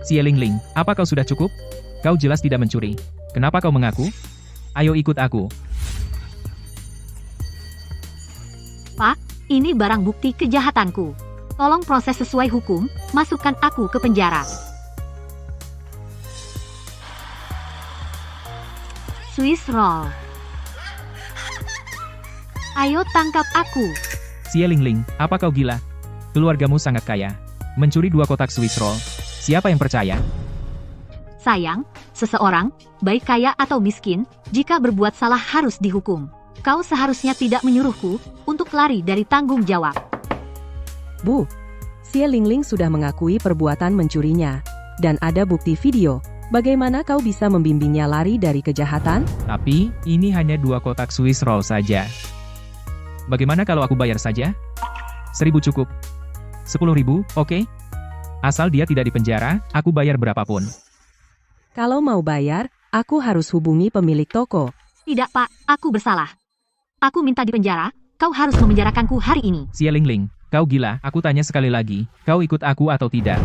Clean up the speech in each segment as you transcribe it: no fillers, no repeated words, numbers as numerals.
Xie Lingling, apa kau sudah cukup? Kau jelas tidak mencuri. Kenapa kau mengaku? Ayo ikut aku. Pak, ini barang bukti kejahatanku. Tolong proses sesuai hukum, masukkan aku ke penjara. Swiss roll. Ayo tangkap aku. Xie Lingling, apa kau gila? Keluargamu sangat kaya. Mencuri 2 kotak Swiss roll. Siapa yang percaya? Sayang, seseorang, baik kaya atau miskin, jika berbuat salah harus dihukum. Kau seharusnya tidak menyuruhku untuk lari dari tanggung jawab. Bu, Xie Lingling sudah mengakui perbuatan mencurinya. Dan ada bukti video. Bagaimana kau bisa membimbingnya lari dari kejahatan? Tapi, ini hanya 2 kotak Swiss roll saja. Bagaimana kalau aku bayar saja? 1.000 cukup. 10.000, oke? Asal dia tidak dipenjara, aku bayar berapapun. Kalau mau bayar, aku harus hubungi pemilik toko. Tidak, Pak, aku bersalah. Aku minta dipenjara, kau harus memenjarakanku hari ini. Xie Lingling, kau gila, aku tanya sekali lagi, kau ikut aku atau tidak?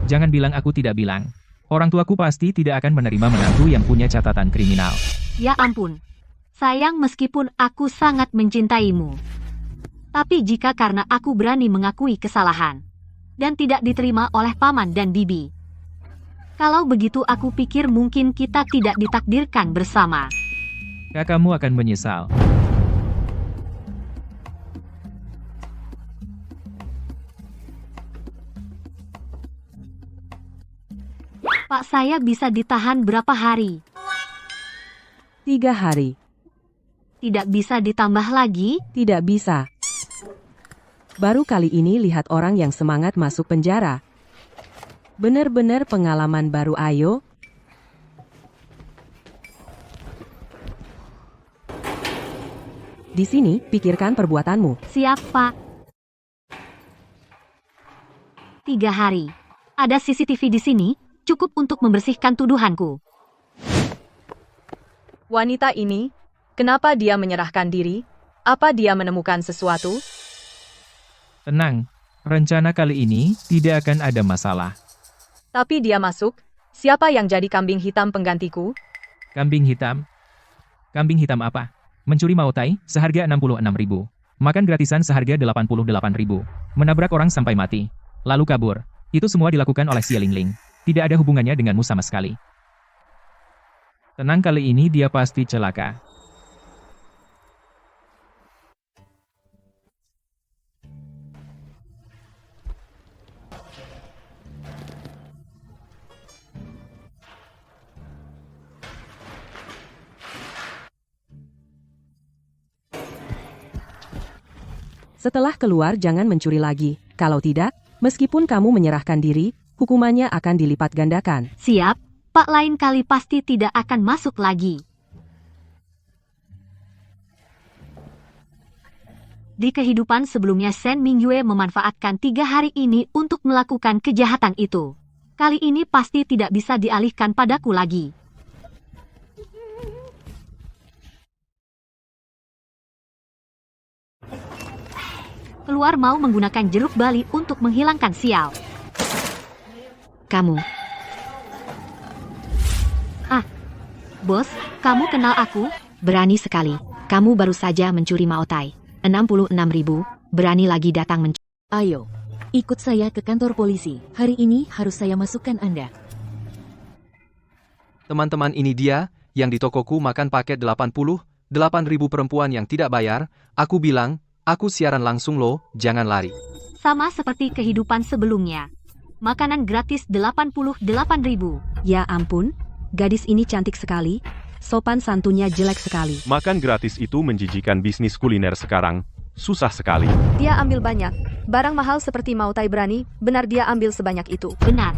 Jangan bilang aku tidak bilang. Orang tuaku pasti tidak akan menerima menantu yang punya catatan kriminal. Ya ampun. Sayang, meskipun aku sangat mencintaimu. Tapi jika karena aku berani mengakui kesalahan dan tidak diterima oleh paman dan bibi. Kalau begitu aku pikir mungkin kita tidak ditakdirkan bersama. Kakakmu akan menyesal. Pak, saya bisa ditahan berapa hari? 3 hari. Tidak bisa ditambah lagi? Tidak bisa. Baru kali ini lihat orang yang semangat masuk penjara. Benar-benar pengalaman baru, ayo. Di sini, pikirkan perbuatanmu. Siap, Pak. 3 hari. Ada CCTV di sini, cukup untuk membersihkan tuduhanku. Wanita ini, kenapa dia menyerahkan diri? Apa dia menemukan sesuatu? Tenang, rencana kali ini tidak akan ada masalah. Tapi dia masuk. Siapa yang jadi kambing hitam penggantiku? Kambing hitam? Kambing hitam apa? Mencuri Maotai, seharga 66.000. Makan gratisan seharga 88.000. Menabrak orang sampai mati. Lalu kabur. Itu semua dilakukan oleh Xie Lingling. Tidak ada hubungannya denganmu sama sekali. Tenang, kali ini dia pasti celaka. Setelah keluar jangan mencuri lagi. Kalau tidak, meskipun kamu menyerahkan diri, hukumannya akan dilipat gandakan. Siap, Pak, lain kali pasti tidak akan masuk lagi. Di kehidupan sebelumnya Shen Mingyue memanfaatkan 3 hari ini untuk melakukan kejahatan itu. Kali ini pasti tidak bisa dialihkan padaku lagi. Keluar mau menggunakan jeruk bali untuk menghilangkan sial. Kamu. Bos, kamu kenal aku? Berani sekali. Kamu baru saja mencuri Maotai. 66.000, berani lagi datang mencuri. Ayo, ikut saya ke kantor polisi. Hari ini harus saya masukkan Anda. Teman-teman, ini dia, yang di tokoku makan paket 88.000 perempuan yang tidak bayar. Aku bilang, aku siaran langsung loh, jangan lari. Sama seperti kehidupan sebelumnya. Makanan gratis 88.000. Ya ampun, gadis ini cantik sekali. Sopan santunnya jelek sekali. Makan gratis itu menjijikan bisnis kuliner sekarang. Susah sekali. Dia ambil banyak. Barang mahal seperti Maotai berani, benar dia ambil sebanyak itu. Benar.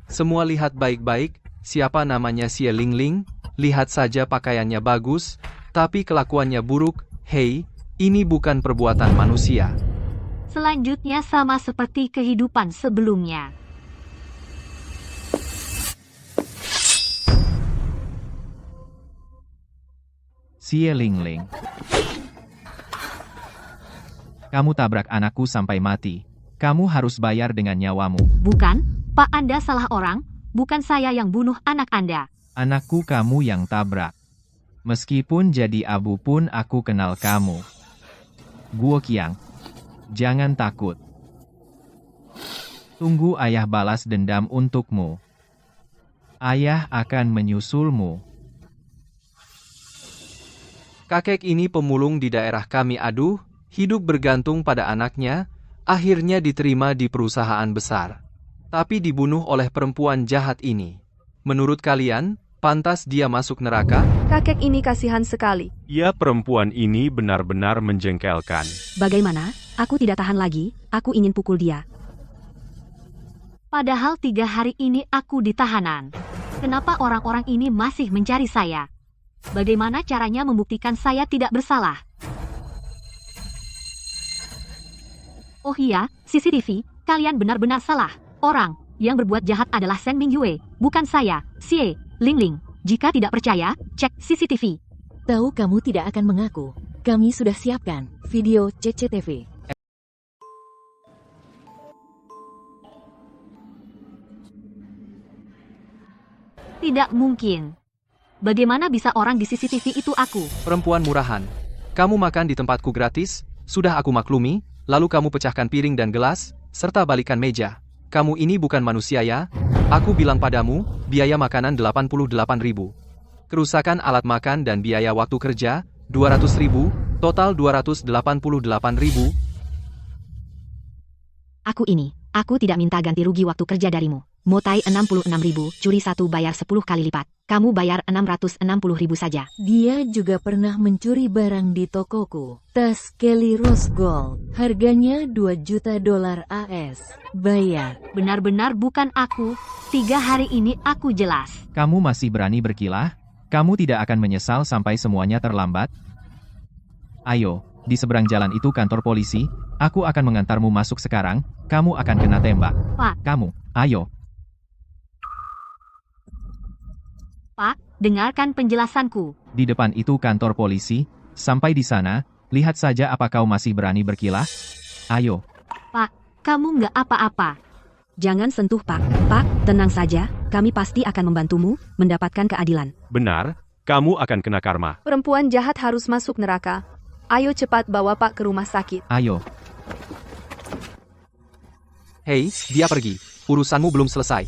Semua lihat baik-baik, siapa namanya Xie Lingling, lihat saja pakaiannya bagus, tapi kelakuannya buruk. Hei, ini bukan perbuatan manusia. Selanjutnya sama seperti kehidupan sebelumnya. Xie Lingling. Kamu tabrak anakku sampai mati. Kamu harus bayar dengan nyawamu. Bukan, Pak, Anda salah orang, bukan saya yang bunuh anak Anda. Anakku kamu yang tabrak. Meskipun jadi abu pun aku kenal kamu. Guo Qiang. Jangan takut. Tunggu ayah balas dendam untukmu. Ayah akan menyusulmu. Kakek ini pemulung di daerah kami, aduh, hidup bergantung pada anaknya, akhirnya diterima di perusahaan besar. Tapi dibunuh oleh perempuan jahat ini. Menurut kalian, pantas dia masuk neraka? Kakek ini kasihan sekali. Ya, perempuan ini benar-benar menjengkelkan. Bagaimana? Aku tidak tahan lagi, aku ingin pukul dia. Padahal 3 hari ini aku di tahanan. Kenapa orang-orang ini masih mencari saya? Bagaimana caranya membuktikan saya tidak bersalah? Oh iya, CCTV, kalian benar-benar salah. Orang yang berbuat jahat adalah Seng Mingyue, bukan saya, Xie Lingling. Jika tidak percaya, cek CCTV. Tahu kamu tidak akan mengaku. Kami sudah siapkan video CCTV. Tidak mungkin. Bagaimana bisa orang di CCTV itu aku? Perempuan murahan. Kamu makan di tempatku gratis, sudah aku maklumi, lalu kamu pecahkan piring dan gelas, serta balikan meja. Kamu ini bukan manusia ya? Aku bilang padamu, biaya makanan 88.000. Kerusakan alat makan dan biaya waktu kerja, 200.000, total 288.000. Aku tidak minta ganti rugi waktu kerja darimu. Motai 66.000, curi 1 bayar 10 kali lipat. Kamu bayar 660.000 saja. Dia juga pernah mencuri barang di tokoku. Tas Kelly Rose Gold. Harganya $2 juta AS. Bayar. Benar-benar bukan aku. 3 hari ini aku jelas. Kamu masih berani berkilah? Kamu tidak akan menyesal sampai semuanya terlambat? Ayo, di seberang jalan itu kantor polisi. Aku akan mengantarmu masuk sekarang. Kamu akan kena tembak. Pak. Kamu, ayo. Pak, dengarkan penjelasanku. Di depan itu kantor polisi. Sampai di sana, lihat saja apa kau masih berani berkilah? Ayo. Pak, kamu nggak apa-apa. Jangan sentuh Pak. Pak, tenang saja, kami pasti akan membantumu mendapatkan keadilan. Benar, kamu akan kena karma. Perempuan jahat harus masuk neraka. Ayo cepat bawa Pak ke rumah sakit. Ayo. Hei, dia pergi. Urusanmu belum selesai.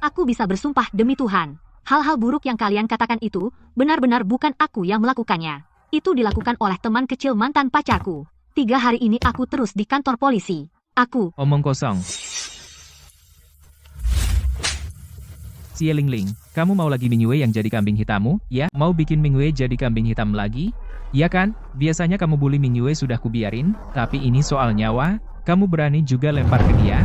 Aku bisa bersumpah demi Tuhan. Hal-hal buruk yang kalian katakan itu, benar-benar bukan aku yang melakukannya. Itu dilakukan oleh teman kecil mantan pacarku. 3 hari ini aku terus di kantor polisi. Aku... Omong kosong. Xie Lingling, kamu mau lagi Mingyue yang jadi kambing hitammu? Ya, mau bikin Mingyue jadi kambing hitam lagi? Ya kan, biasanya kamu bully Mingyue sudah kubiarin, tapi ini soal nyawa, kamu berani juga lempar ke dia?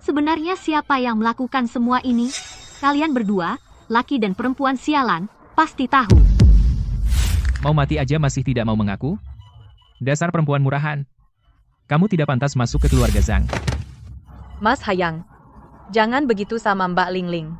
Sebenarnya siapa yang melakukan semua ini? Kalian berdua, laki dan perempuan sialan, pasti tahu. Mau mati aja masih tidak mau mengaku? Dasar perempuan murahan. Kamu tidak pantas masuk ke keluarga Zhang. Mas Hayang, jangan begitu sama Mbak Lingling.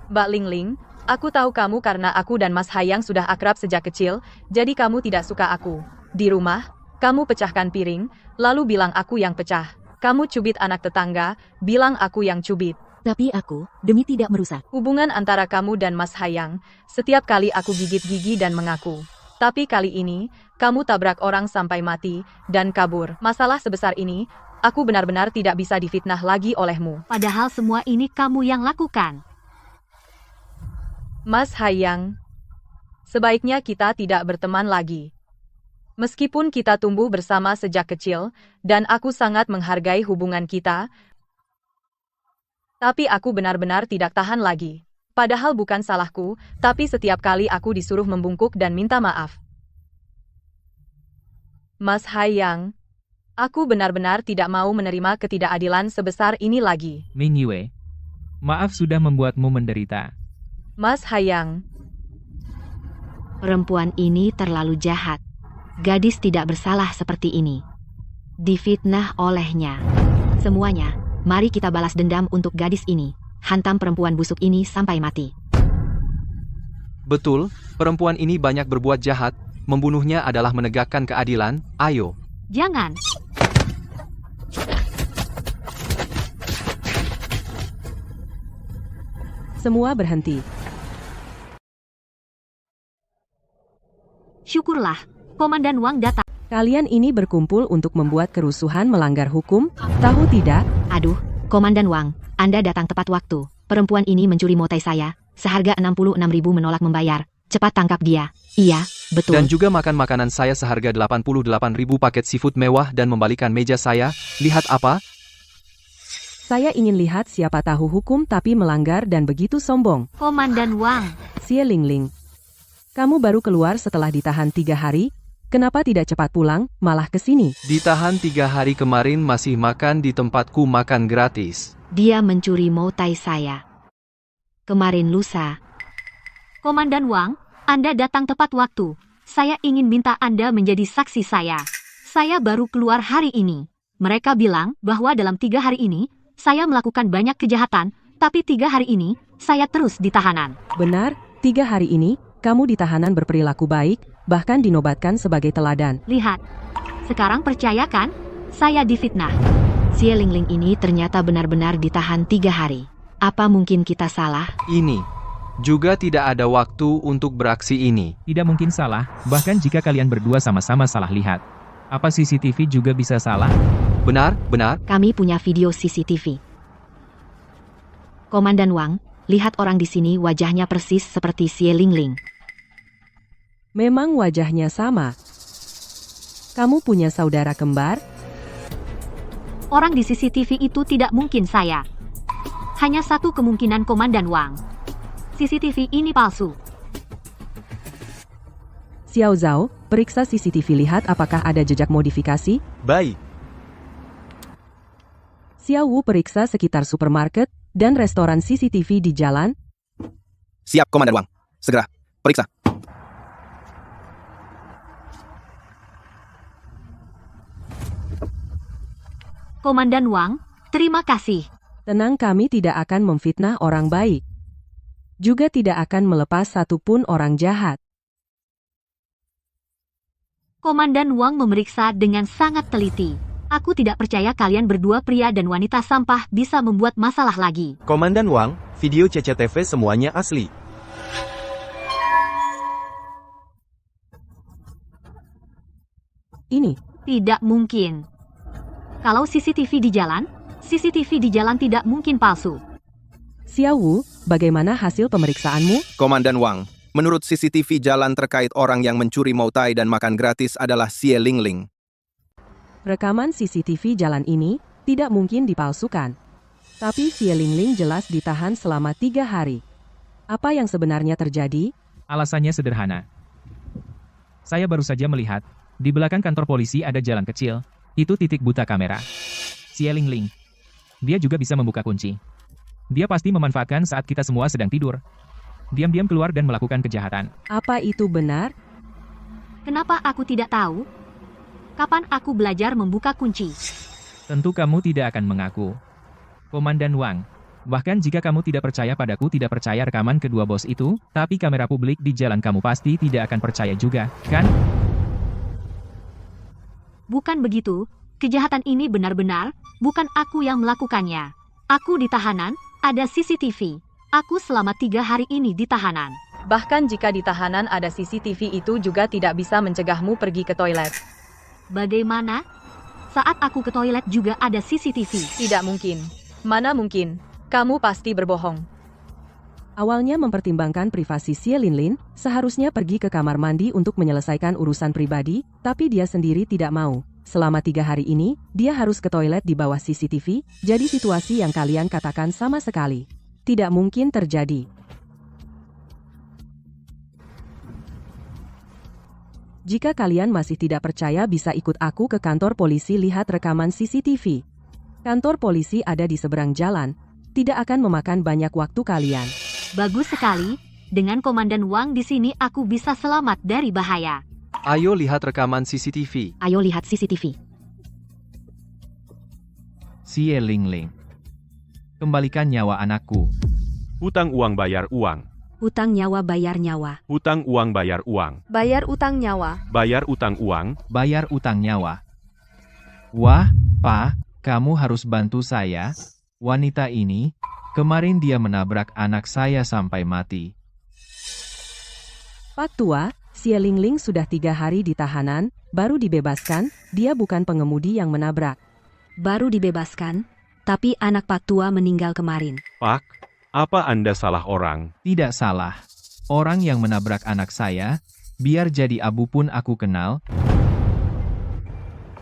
Mbak Lingling, aku tahu kamu karena aku dan Mas Hayang sudah akrab sejak kecil, jadi kamu tidak suka aku. Di rumah, kamu pecahkan piring, lalu bilang aku yang pecah. Kamu cubit anak tetangga, bilang aku yang cubit. Tapi aku, demi tidak merusak Hubungan antara kamu dan Mas Hayang, setiap kali aku gigit gigi dan mengaku. Tapi kali ini, kamu tabrak orang sampai mati, dan kabur. Masalah sebesar ini, aku benar-benar tidak bisa difitnah lagi olehmu. Padahal semua ini kamu yang lakukan. Mas Hayang, sebaiknya kita tidak berteman lagi. Meskipun kita tumbuh bersama sejak kecil, dan aku sangat menghargai hubungan kita, tapi aku benar-benar tidak tahan lagi. Padahal bukan salahku, tapi setiap kali aku disuruh membungkuk dan minta maaf. Mas Hayang, aku benar-benar tidak mau menerima ketidakadilan sebesar ini lagi. Mingyue, maaf sudah membuatmu menderita. Mas Hayang, Perempuan ini terlalu jahat. Gadis tidak bersalah seperti ini. Difitnah olehnya. Semuanya, mari kita balas dendam untuk gadis ini. Hantam perempuan busuk ini sampai mati. Betul, perempuan ini banyak berbuat jahat, Membunuhnya adalah menegakkan keadilan. Ayo. Jangan. Semua berhenti. Syukurlah, Komandan Wang datang. Kalian ini berkumpul untuk membuat kerusuhan melanggar hukum, tahu tidak? Aduh, Komandan Wang, Anda datang tepat waktu. Perempuan ini mencuri motai saya, seharga 66.000 menolak membayar. Cepat tangkap dia. Iya, betul. Dan juga makan makanan saya seharga 88.000 paket seafood mewah dan membalikan meja saya. Lihat apa? Saya ingin lihat siapa tahu hukum tapi melanggar dan begitu sombong. Komandan Wang, Xie Lingling. Kamu baru keluar setelah ditahan 3 hari, kenapa tidak cepat pulang, malah ke sini? Ditahan 3 hari kemarin masih makan di tempatku makan gratis. dia mencuri motai saya. Kemarin lusa. Komandan Wang, Anda datang tepat waktu. Saya ingin minta Anda menjadi saksi saya. Saya baru keluar hari ini. Mereka bilang bahwa dalam 3 hari ini, saya melakukan banyak kejahatan, tapi 3 hari ini, saya terus di tahanan. Benar, 3 hari ini, kamu di tahanan berperilaku baik, bahkan dinobatkan sebagai teladan. Lihat. Sekarang percaya kan? Saya difitnah. Xie Lingling ini ternyata benar-benar ditahan 3 hari. Apa mungkin kita salah? Ini. Juga tidak ada waktu untuk beraksi ini. Tidak mungkin salah, bahkan jika kalian berdua sama-sama salah lihat. Apa CCTV juga bisa salah? Benar, benar. Kami punya video CCTV. Komandan Wang, lihat orang di sini wajahnya persis seperti Xie Lingling. Memang wajahnya sama. Kamu punya saudara kembar? Orang di CCTV itu tidak mungkin saya. Hanya satu kemungkinan Komandan Wang. CCTV ini palsu. Xiao Zhao, periksa CCTV, lihat apakah ada jejak modifikasi. Baik. Xiao Wu, periksa sekitar supermarket dan restoran CCTV di jalan. Siap, Komandan Wang. Segera, periksa. Komandan Wang, terima kasih. Tenang, kami tidak akan memfitnah orang baik. Juga tidak akan melepas satupun orang jahat. Komandan Wang memeriksa dengan sangat teliti. Aku tidak percaya kalian berdua pria dan wanita sampah bisa membuat masalah lagi. Komandan Wang, video CCTV semuanya asli. Ini, Tidak mungkin. Kalau CCTV di jalan tidak mungkin palsu. Xiao Wu, bagaimana hasil pemeriksaanmu? Komandan Wang, menurut CCTV jalan terkait orang yang mencuri motai dan makan gratis adalah Xie Lingling. Rekaman CCTV jalan ini tidak mungkin dipalsukan. Tapi Xie Lingling jelas ditahan selama 3 hari. Apa yang sebenarnya terjadi? Alasannya sederhana. Saya baru saja melihat, di belakang kantor polisi ada jalan kecil. Itu titik buta kamera. Xie Lingling. Dia juga bisa membuka kunci. Dia pasti memanfaatkan saat kita semua sedang tidur. Diam-diam keluar dan melakukan kejahatan. Apa itu benar? Kenapa aku tidak tahu? Kapan aku belajar membuka kunci? Tentu kamu tidak akan mengaku. Komandan Wang. Bahkan jika kamu tidak percaya padaku, tidak percaya rekaman kedua bos itu, tapi kamera publik di jalan kamu pasti tidak akan percaya juga, kan? Bukan begitu, kejahatan ini benar-benar, bukan aku yang melakukannya. Aku di tahanan, ada CCTV. Aku selama 3 hari ini di tahanan. Bahkan jika di tahanan ada CCTV itu juga tidak bisa mencegahmu pergi ke toilet. Bagaimana? Saat aku ke toilet juga ada CCTV. Tidak mungkin. Mana mungkin? Kamu pasti berbohong. Awalnya mempertimbangkan privasi Xie Lingling, seharusnya pergi ke kamar mandi untuk menyelesaikan urusan pribadi, tapi dia sendiri tidak mau. Selama 3 hari ini, dia harus ke toilet di bawah CCTV, jadi situasi yang kalian katakan sama sekali tidak mungkin terjadi. Jika kalian masih tidak percaya, bisa ikut aku ke kantor polisi, lihat rekaman CCTV. Kantor polisi ada di seberang jalan, tidak akan memakan banyak waktu kalian. Bagus sekali. Dengan Komandan Wang di sini aku bisa selamat dari bahaya. Ayo lihat rekaman CCTV. Ayo lihat CCTV. Xie Lingling. Kembalikan nyawa anakku. Hutang uang bayar uang. Hutang nyawa bayar nyawa. Hutang uang bayar uang. Bayar utang nyawa. Bayar utang uang. Bayar utang nyawa. Wah, Pa, kamu harus bantu saya. Wanita ini, kemarin dia menabrak anak saya sampai mati. Pak Tua, Xie Lingling sudah 3 hari di tahanan, baru dibebaskan, dia bukan pengemudi yang menabrak. Baru dibebaskan, tapi anak Pak Tua meninggal kemarin. Pak, apa Anda salah orang? Tidak salah. Orang yang menabrak anak saya, biar jadi abu pun aku kenal.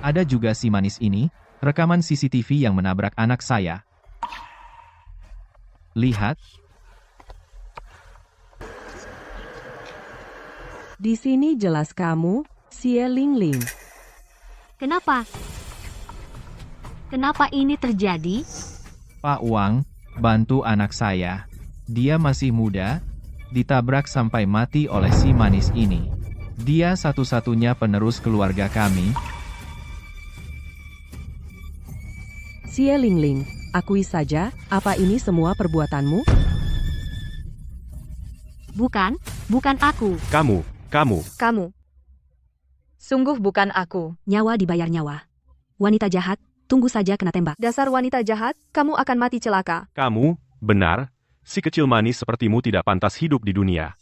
Ada juga si manis ini, rekaman CCTV yang menabrak anak saya. Lihat, Di sini jelas kamu, Xie Lingling. Kenapa? Kenapa ini terjadi? Pak Wang, bantu anak saya. Dia masih muda, ditabrak sampai mati oleh si manis ini. Dia satu-satunya penerus keluarga kami. Xie Lingling, akui saja, apa ini semua perbuatanmu? Bukan aku. Kamu. Kamu. Sungguh bukan aku. Nyawa dibayar nyawa. Wanita jahat, tunggu saja kena tembak. Dasar wanita jahat, kamu akan mati celaka. Kamu, benar, si kecil manis sepertimu tidak pantas hidup di dunia.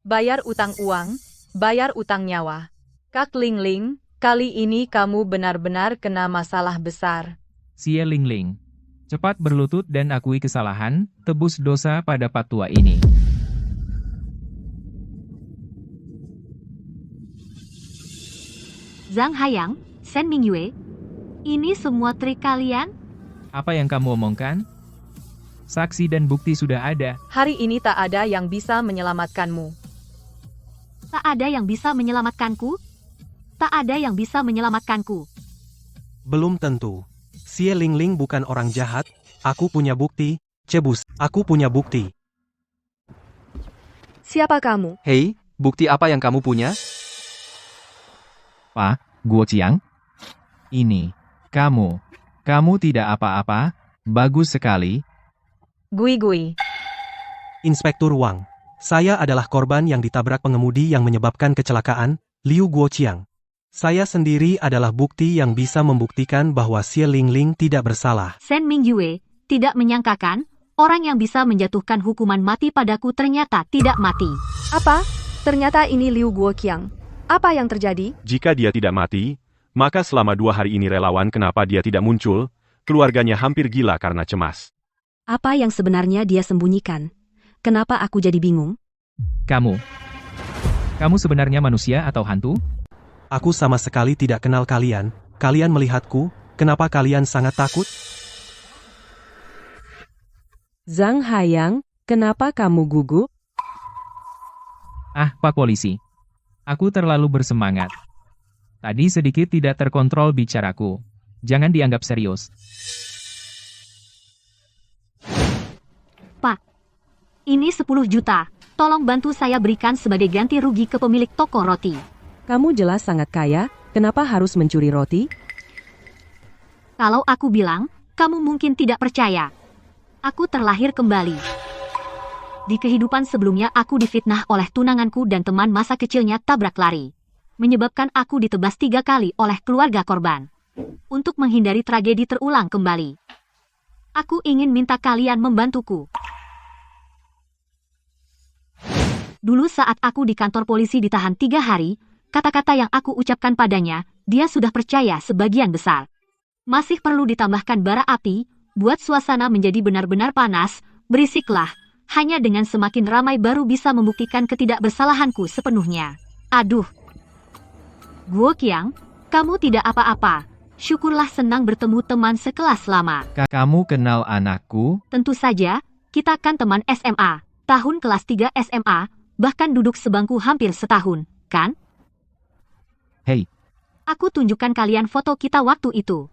Bayar utang uang, bayar utang nyawa. Kak Lingling, kali ini kamu benar-benar kena masalah besar. Xie Lingling, cepat berlutut dan akui kesalahan, tebus dosa pada Pak Tua ini. Zhang Hayang, Shen Mingyue, ini semua trik kalian? Apa yang kamu omongkan? Saksi dan bukti sudah ada. Hari ini tak ada yang bisa menyelamatkanmu. Tak ada yang bisa menyelamatkanku? Tak ada yang bisa menyelamatkanku. Belum tentu. Xie Lingling bukan orang jahat. Aku punya bukti. Cebus, aku punya bukti. Siapa kamu? Hei, bukti apa yang kamu punya? Pak, Guo Qiang? Ini, kamu tidak apa-apa, bagus sekali. Gui. Inspektur Wang. Saya adalah korban yang ditabrak pengemudi yang menyebabkan kecelakaan, Liu Guoqiang. Saya sendiri adalah bukti yang bisa membuktikan bahwa Xie Lingling tidak bersalah. Shen Mingyue tidak menyangkakan, orang yang bisa menjatuhkan hukuman mati padaku ternyata tidak mati. Apa? Ternyata ini Liu Guoqiang. Apa yang terjadi? Jika dia tidak mati, maka selama 2 hari ini relawan kenapa dia tidak muncul, keluarganya hampir gila karena cemas. Apa yang sebenarnya dia sembunyikan? Kenapa aku jadi bingung? Kamu sebenarnya manusia atau hantu? Aku sama sekali tidak kenal kalian. Kalian melihatku, kenapa kalian sangat takut? Zhang Hayang, kenapa kamu gugup? Ah, Pak Polisi. Aku terlalu bersemangat. Tadi sedikit tidak terkontrol bicaraku. Jangan dianggap serius. Pak, ini 10 juta. Tolong bantu saya berikan sebagai ganti rugi ke pemilik toko roti. Kamu jelas sangat kaya, kenapa harus mencuri roti? Kalau aku bilang, kamu mungkin tidak percaya. Aku terlahir kembali. Di kehidupan sebelumnya aku difitnah oleh tunanganku dan teman masa kecilnya tabrak lari. Menyebabkan aku ditebas 3 kali oleh keluarga korban. Untuk menghindari tragedi terulang kembali. Aku ingin minta kalian membantuku. Dulu saat aku di kantor polisi ditahan 3 hari, kata-kata yang aku ucapkan padanya, dia sudah percaya sebagian besar. Masih perlu ditambahkan bara api, buat suasana menjadi benar-benar panas, berisiklah. Hanya dengan semakin ramai baru bisa membuktikan ketidakbersalahanku sepenuhnya. Aduh. Guoqiang, kamu tidak apa-apa. Syukurlah senang bertemu teman sekelas lama. Kamu kenal anakku? Tentu saja, kita kan teman SMA. Tahun kelas 3 SMA, bahkan duduk sebangku hampir setahun, kan? Hei. Aku tunjukkan kalian foto kita waktu itu.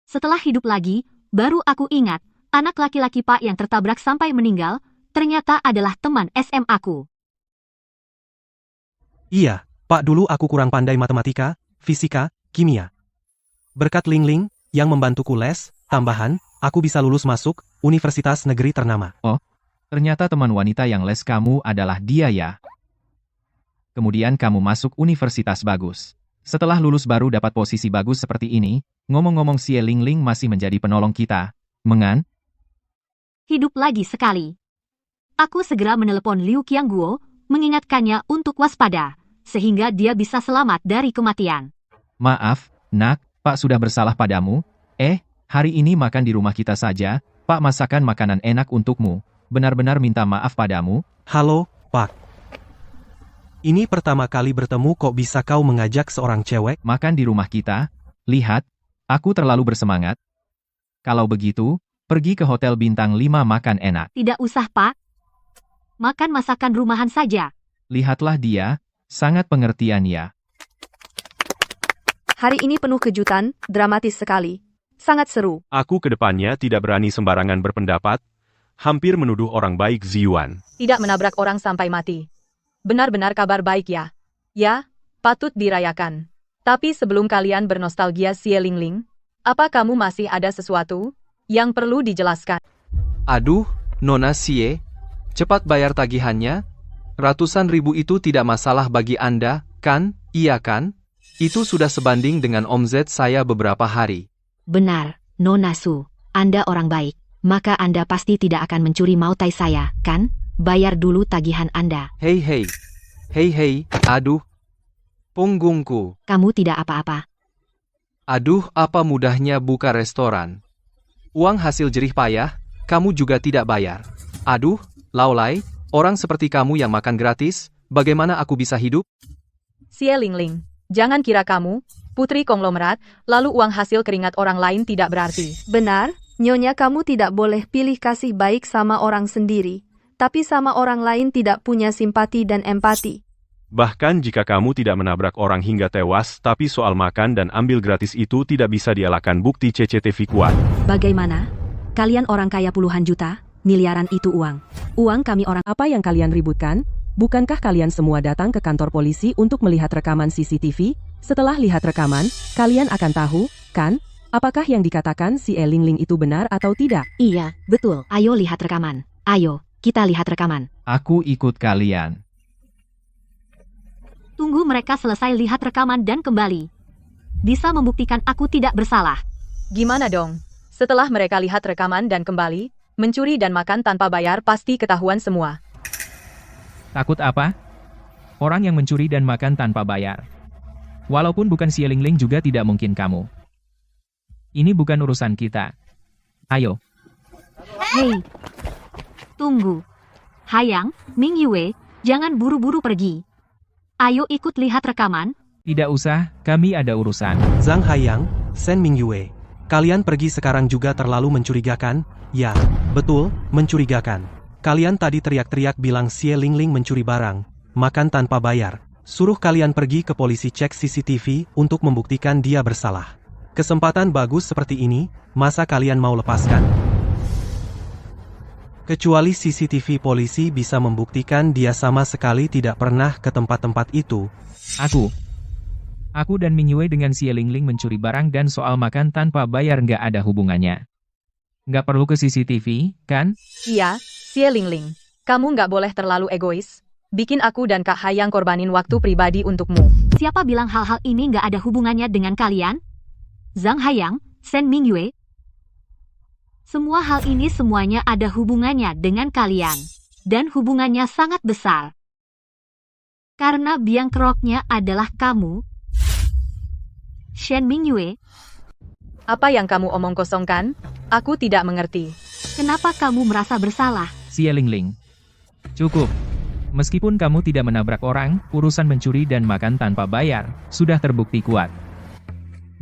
Setelah hidup lagi, baru aku ingat, anak laki-laki Pak yang tertabrak sampai meninggal, ternyata adalah teman SMA-ku. Iya, Pak, dulu aku kurang pandai matematika, fisika, kimia. Berkat Lingling, yang membantuku les, tambahan, aku bisa lulus masuk universitas negeri ternama. Ternyata teman wanita yang les kamu adalah dia ya. Kemudian kamu masuk universitas bagus. Setelah lulus baru dapat posisi bagus seperti ini, ngomong-ngomong Xie Lingling masih menjadi penolong kita. Mengan? Hidup lagi sekali. Aku segera menelepon Liu Qiangguo, mengingatkannya untuk waspada, sehingga dia bisa selamat dari kematian. Maaf, nak, Pak sudah bersalah padamu. Hari ini makan di rumah kita saja, Pak masakan makanan enak untukmu. Benar-benar minta maaf padamu. Halo, Pak. Ini pertama kali bertemu kok bisa kau mengajak seorang cewek? Makan di rumah kita. Lihat, aku terlalu bersemangat. Kalau begitu, pergi ke hotel bintang 5 makan enak. Tidak usah, Pak. Makan masakan rumahan saja. Lihatlah dia, sangat pengertian ya. Hari ini penuh kejutan, dramatis sekali. Sangat seru. Aku ke depannya tidak berani sembarangan berpendapat, hampir menuduh orang baik Ziyuan. Tidak menabrak orang sampai mati. Benar-benar kabar baik ya. Ya, patut dirayakan. Tapi sebelum kalian bernostalgia Xie Lingling, apa kamu masih ada sesuatu yang perlu dijelaskan? Aduh, Nona Xie, cepat bayar tagihannya. Ratusan ribu itu tidak masalah bagi Anda, kan? Iya kan? Itu sudah sebanding dengan omzet saya beberapa hari. Benar, Nona Su. Anda orang baik. Maka Anda pasti tidak akan mencuri mautai saya, kan? Bayar dulu tagihan Anda. Hei, aduh. Punggungku. Kamu tidak apa-apa. Aduh, apa mudahnya buka restoran. Uang hasil jerih payah, kamu juga tidak bayar. Aduh, Laolai, orang seperti kamu yang makan gratis, bagaimana aku bisa hidup? Xie Lingling, jangan kira kamu, putri konglomerat, lalu uang hasil keringat orang lain tidak berarti. Benar, Nyonya kamu tidak boleh pilih kasih baik sama orang sendiri, tapi sama orang lain tidak punya simpati dan empati. Bahkan jika kamu tidak menabrak orang hingga tewas, tapi soal makan dan ambil gratis itu tidak bisa dielakkan bukti CCTV kuat. Bagaimana? Kalian orang kaya puluhan juta, miliaran itu uang. Uang kami orang apa yang kalian ributkan? Bukankah kalian semua datang ke kantor polisi untuk melihat rekaman CCTV? Setelah lihat rekaman, kalian akan tahu, kan? Apakah yang dikatakan si Lingling itu benar atau tidak? Iya, betul. Ayo lihat rekaman. Ayo, kita lihat rekaman. Aku ikut kalian. Tunggu mereka selesai lihat rekaman dan kembali. Bisa membuktikan aku tidak bersalah. Gimana dong? Setelah mereka lihat rekaman dan kembali, mencuri dan makan tanpa bayar pasti ketahuan semua. Takut apa? Orang yang mencuri dan makan tanpa bayar. Walaupun bukan Xie Lingling juga tidak mungkin kamu. Ini bukan urusan kita. Ayo. Hei, tunggu. Hayang, Ming Yue, jangan buru-buru pergi. Ayo ikut lihat rekaman. Tidak usah, kami ada urusan. Zhang Haiyang, Shen Mingyue. Kalian pergi sekarang juga terlalu mencurigakan? Ya, betul, mencurigakan. Kalian tadi teriak-teriak bilang Xie Lingling mencuri barang, makan tanpa bayar. Suruh kalian pergi ke polisi cek CCTV untuk membuktikan dia bersalah. Kesempatan bagus seperti ini, masa kalian mau lepaskan? Kecuali CCTV polisi bisa membuktikan dia sama sekali tidak pernah ke tempat-tempat itu. Aku dan Ming Yue dengan Xie Lingling mencuri barang dan soal makan tanpa bayar nggak ada hubungannya. Nggak perlu ke CCTV, kan? Iya, Xie Lingling. Kamu nggak boleh terlalu egois. Bikin aku dan Kak Hayang korbanin waktu pribadi untukmu. Siapa bilang hal-hal ini nggak ada hubungannya dengan kalian? Zhang Haiyang, Shen Mingyue. Semua hal ini semuanya ada hubungannya dengan kalian. Dan hubungannya sangat besar. Karena biang keroknya adalah kamu, Shen Mingyue. Apa yang kamu omong kosong kan? Aku tidak mengerti. Kenapa kamu merasa bersalah? Xie Lingling. Cukup. Meskipun kamu tidak menabrak orang, urusan mencuri dan makan tanpa bayar sudah terbukti kuat.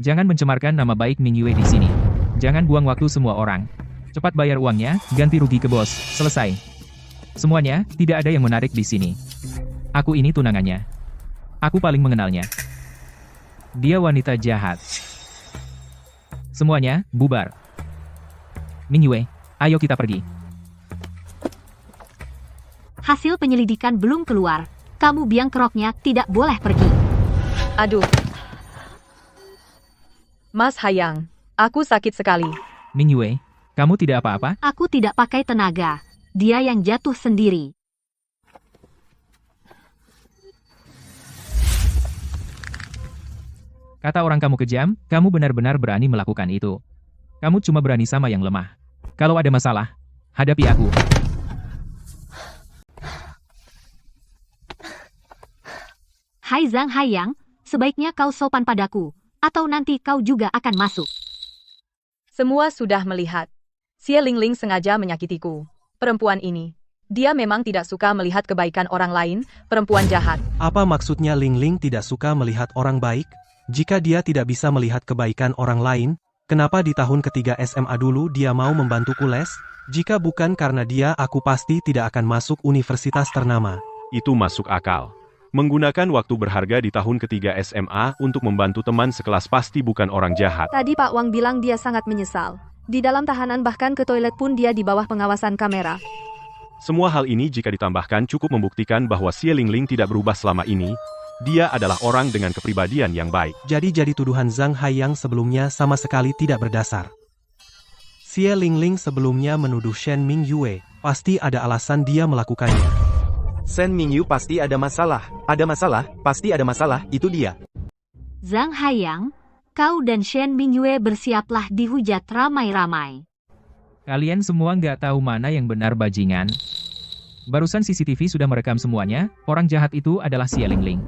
Jangan mencemarkan nama baik Ming Yue di sini. Jangan buang waktu semua orang. Cepat bayar uangnya, ganti rugi ke bos. Selesai. Semuanya, tidak ada yang menarik di sini. Aku ini tunangannya. Aku paling mengenalnya. Dia wanita jahat. Semuanya, bubar. Ming Yue, ayo kita pergi. Hasil penyelidikan belum keluar. Kamu biang keroknya tidak boleh pergi. Aduh. Mas Hayang, aku sakit sekali. Mingyue, kamu tidak apa-apa? Aku tidak pakai tenaga. Dia yang jatuh sendiri. Kata orang kamu kejam, kamu benar-benar berani melakukan itu. Kamu cuma berani sama yang lemah. Kalau ada masalah, hadapi aku. Hai Zhang Haiyang, sebaiknya kau sopan padaku, atau nanti kau juga akan masuk. Semua sudah melihat. Xie Lingling sengaja menyakitiku. Perempuan ini. Dia memang tidak suka melihat kebaikan orang lain, perempuan jahat. Apa maksudnya Lingling tidak suka melihat orang baik? Jika dia tidak bisa melihat kebaikan orang lain, kenapa di tahun ketiga SMA dulu dia mau membantuku les? Jika bukan karena dia, aku pasti tidak akan masuk universitas ternama. Itu masuk akal. Menggunakan waktu berharga di tahun ketiga SMA untuk membantu teman sekelas pasti bukan orang jahat. Tadi Pak Wang bilang dia sangat menyesal. Di dalam tahanan bahkan ke toilet pun dia di bawah pengawasan kamera. Semua hal ini jika ditambahkan cukup membuktikan bahwa Xie Lingling tidak berubah selama ini. Dia adalah orang dengan kepribadian yang baik. Jadi tuduhan Zhang Haiyang sebelumnya sama sekali tidak berdasar. Xie Lingling sebelumnya menuduh Shen Mingyue. Pasti ada alasan dia melakukannya. Shen Mingyu pasti ada masalah. Ada masalah, pasti ada masalah, itu dia. Zhang Haiyang, kau dan Shen Mingyue bersiaplah dihujat ramai-ramai. Kalian semua nggak tahu mana yang benar bajingan. Barusan CCTV sudah merekam semuanya, orang jahat itu adalah Xie Lingling.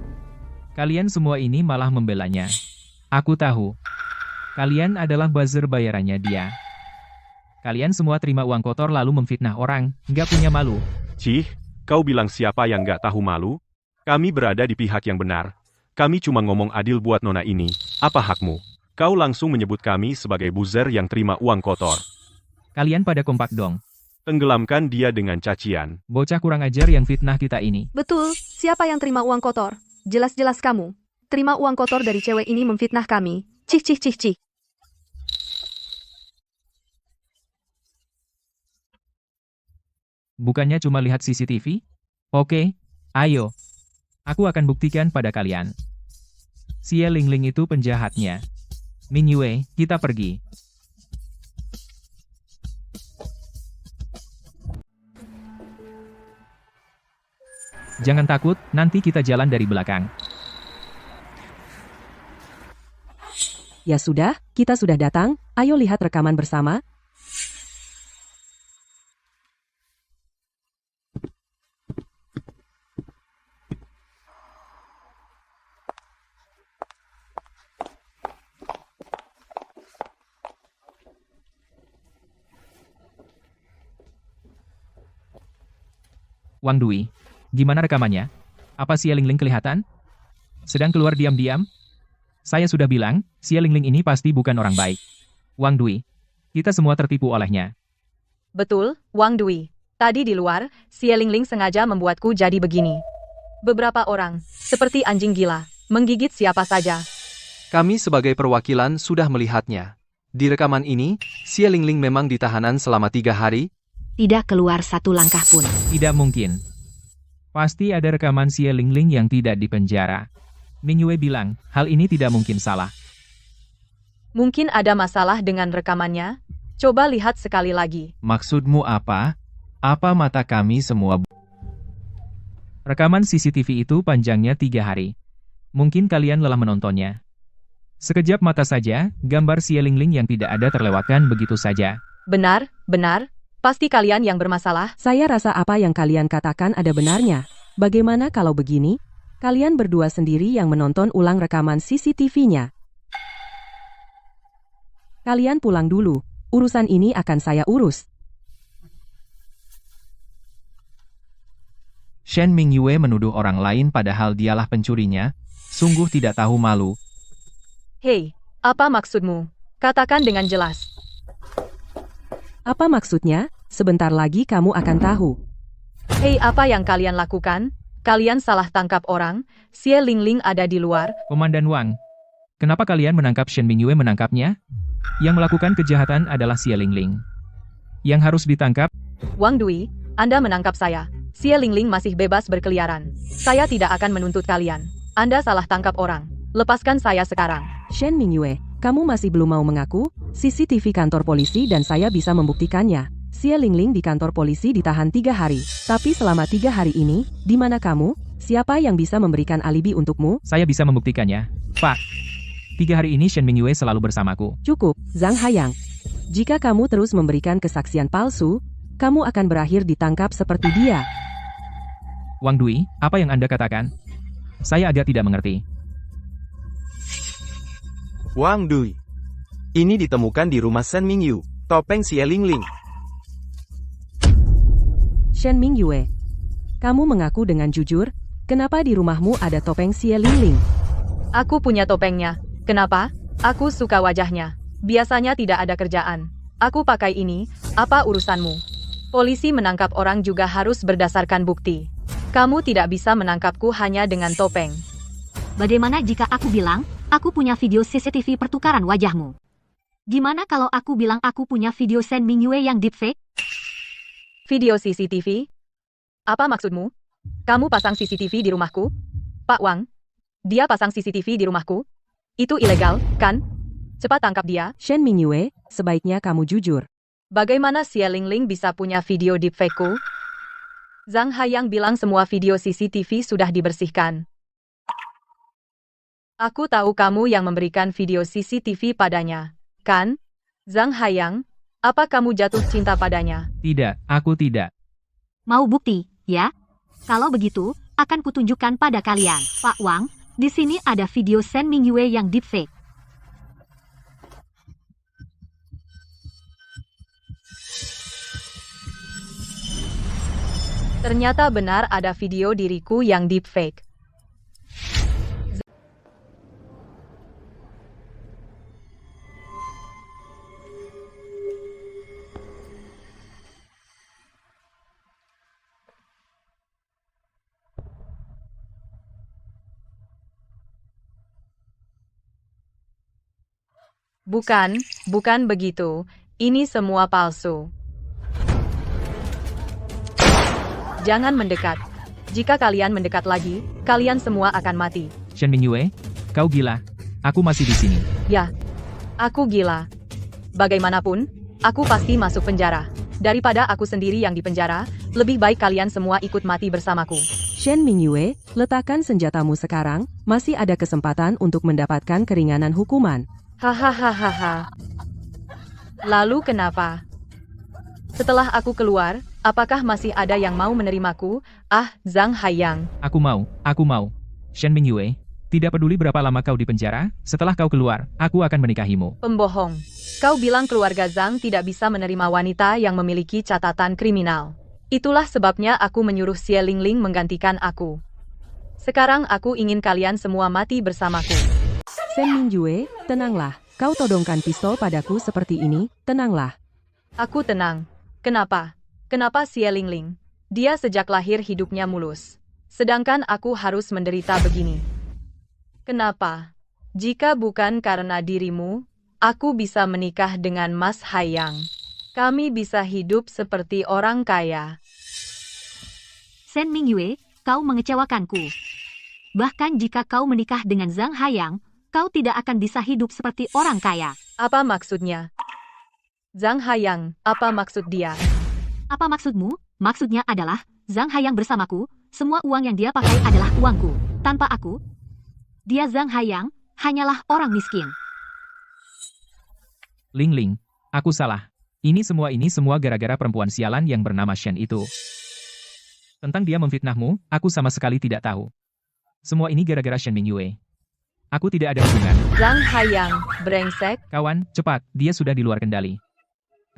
Kalian semua ini malah membelanya. Aku tahu. Kalian adalah buzzer bayarannya dia. Kalian semua terima uang kotor lalu memfitnah orang, nggak punya malu. Cih, kau bilang siapa yang nggak tahu malu? Kami berada di pihak yang benar. Kami cuma ngomong adil buat nona ini. Apa hakmu? Kau langsung menyebut kami sebagai buzzer yang terima uang kotor. Kalian pada kompak dong. Tenggelamkan dia dengan cacian. Bocah kurang ajar yang fitnah kita ini. Betul, siapa yang terima uang kotor? Jelas-jelas kamu. Terima uang kotor dari cewek ini memfitnah kami. Cih cih cih cih. Bukannya cuma lihat CCTV? Oke, ayo. Aku akan buktikan pada kalian. Xie Lingling itu penjahatnya. Mingyue, kita pergi. Jangan takut, nanti kita jalan dari belakang. Ya sudah, kita sudah datang, ayo lihat rekaman bersama. Wang Dui, gimana rekamannya? Apa Xie Lingling kelihatan? Sedang keluar diam-diam? Saya sudah bilang, Xie Lingling ini pasti bukan orang baik. Wang Dui, kita semua tertipu olehnya. Betul, Wang Dui. Tadi di luar, Xie Lingling sengaja membuatku jadi begini. Beberapa orang, seperti anjing gila, menggigit siapa saja. Kami sebagai perwakilan sudah melihatnya. Di rekaman ini, Xie Lingling memang ditahanan selama 3 hari. Tidak keluar satu langkah pun. Tidak mungkin. Pasti ada rekaman Xie Lingling yang tidak dipenjara. Mingyue bilang, hal ini tidak mungkin salah. Mungkin ada masalah dengan rekamannya. Coba lihat sekali lagi. Maksudmu apa? Apa mata kami semua? Rekaman CCTV itu panjangnya 3 hari. Mungkin kalian lelah menontonnya. Sekejap mata saja, gambar Xie Lingling yang tidak ada terlewatkan begitu saja. Benar, benar. Pasti kalian yang bermasalah. Saya rasa apa yang kalian katakan ada benarnya. Bagaimana kalau begini? Kalian berdua sendiri yang menonton ulang rekaman CCTV-nya. Kalian pulang dulu. Urusan ini akan saya urus. Shen Mingyue menuduh orang lain padahal dialah pencurinya. Sungguh tidak tahu malu. Hei, apa maksudmu? Katakan dengan jelas. Apa maksudnya? Sebentar lagi kamu akan tahu. Hei, apa yang kalian lakukan? Kalian salah tangkap orang. Xie Lingling ada di luar. Komandan Wang, kenapa kalian menangkap Shen Mingyue menangkapnya? Yang melakukan kejahatan adalah Xie Lingling. Yang harus ditangkap. Wang Dui, Anda menangkap saya. Xie Lingling masih bebas berkeliaran. Saya tidak akan menuntut kalian. Anda salah tangkap orang. Lepaskan saya sekarang. Shen Mingyue, Kamu masih belum mau mengaku? CCTV kantor polisi dan saya bisa membuktikannya. Xie Lingling di kantor polisi ditahan 3 hari. Tapi selama 3 hari ini, di mana kamu? Siapa yang bisa memberikan alibi untukmu? Saya bisa membuktikannya. Pak. 3 hari ini Shen Mingyue selalu bersamaku. Cukup, Zhang Haiyang. Jika kamu terus memberikan kesaksian palsu, kamu akan berakhir ditangkap seperti dia. Wang Dui, apa yang Anda katakan? Saya agak tidak mengerti. Wang Dui. Ini ditemukan di rumah Shen Mingyu, topeng Xie Lingling. Shen Mingyue. Kamu mengaku dengan jujur, kenapa di rumahmu ada topeng Xie Lingling? Aku punya topengnya. Kenapa? Aku suka wajahnya. Biasanya tidak ada kerjaan. Aku pakai ini, apa urusanmu? Polisi menangkap orang juga harus berdasarkan bukti. Kamu tidak bisa menangkapku hanya dengan topeng. Bagaimana jika aku bilang, aku punya video CCTV pertukaran wajahmu? Gimana kalau aku bilang aku punya video Shen Mingyue yang deepfake? Video CCTV? Apa maksudmu? Kamu pasang CCTV di rumahku? Pak Wang, dia pasang CCTV di rumahku? Itu ilegal, kan? Cepat tangkap dia. Shen Mingyue, sebaiknya kamu jujur. Bagaimana Xie Lingling bisa punya video deepfake-ku? Zhang Haiyang bilang semua video CCTV sudah dibersihkan. Aku tahu kamu yang memberikan video CCTV padanya, kan? Zhang Haiyang, apa kamu jatuh cinta padanya? Tidak, aku tidak. Mau bukti, ya? Kalau begitu, akan kutunjukkan pada kalian. Pak Wang, di sini ada video Shen Mingyue yang deepfake. Ternyata benar ada video diriku yang deepfake. Bukan begitu. Ini semua palsu. Jangan mendekat. Jika kalian mendekat lagi, kalian semua akan mati. Shen Mingyue, kau gila. Aku masih di sini. Ya, aku gila. Bagaimanapun, aku pasti masuk penjara. Daripada aku sendiri yang dipenjara, lebih baik kalian semua ikut mati bersamaku. Shen Mingyue, letakkan senjatamu sekarang, masih ada kesempatan untuk mendapatkan keringanan hukuman. Hahaha. Lalu kenapa? Setelah aku keluar, apakah masih ada yang mau menerimaku? Zhang Haiyang. Aku mau. Shen Mingyue, tidak peduli berapa lama kau di penjara, setelah kau keluar, aku akan menikahimu. Pembohong. Kau bilang keluarga Zhang tidak bisa menerima wanita yang memiliki catatan kriminal. Itulah sebabnya aku menyuruh Xie Lingling menggantikan aku. Sekarang aku ingin kalian semua mati bersamaku. Shen Mingyue, tenanglah. Kau todongkan pistol padaku seperti ini, tenanglah. Aku tenang. Kenapa? Kenapa Xie Lingling? Dia sejak lahir hidupnya mulus. Sedangkan aku harus menderita begini. Kenapa? Jika bukan karena dirimu, aku bisa menikah dengan Mas Haiyang. Kami bisa hidup seperti orang kaya. Shen Mingyue, kau mengecewakanku. Bahkan jika kau menikah dengan Zhang Haiyang, kau tidak akan bisa hidup seperti orang kaya. Apa maksudnya? Zhang Haiyang, apa maksud dia? Apa maksudmu? Maksudnya adalah, Zhang Haiyang bersamaku, semua uang yang dia pakai adalah uangku. Tanpa aku, dia Zhang Haiyang, hanyalah orang miskin. Lingling, aku salah. Ini semua gara-gara perempuan sialan yang bernama Shen itu. Tentang dia memfitnahmu, aku sama sekali tidak tahu. Semua ini gara-gara Shen Mingyue. Aku tidak ada hubungan. Zhang Haiyang, brengsek. Kawan, cepat, dia sudah di luar kendali.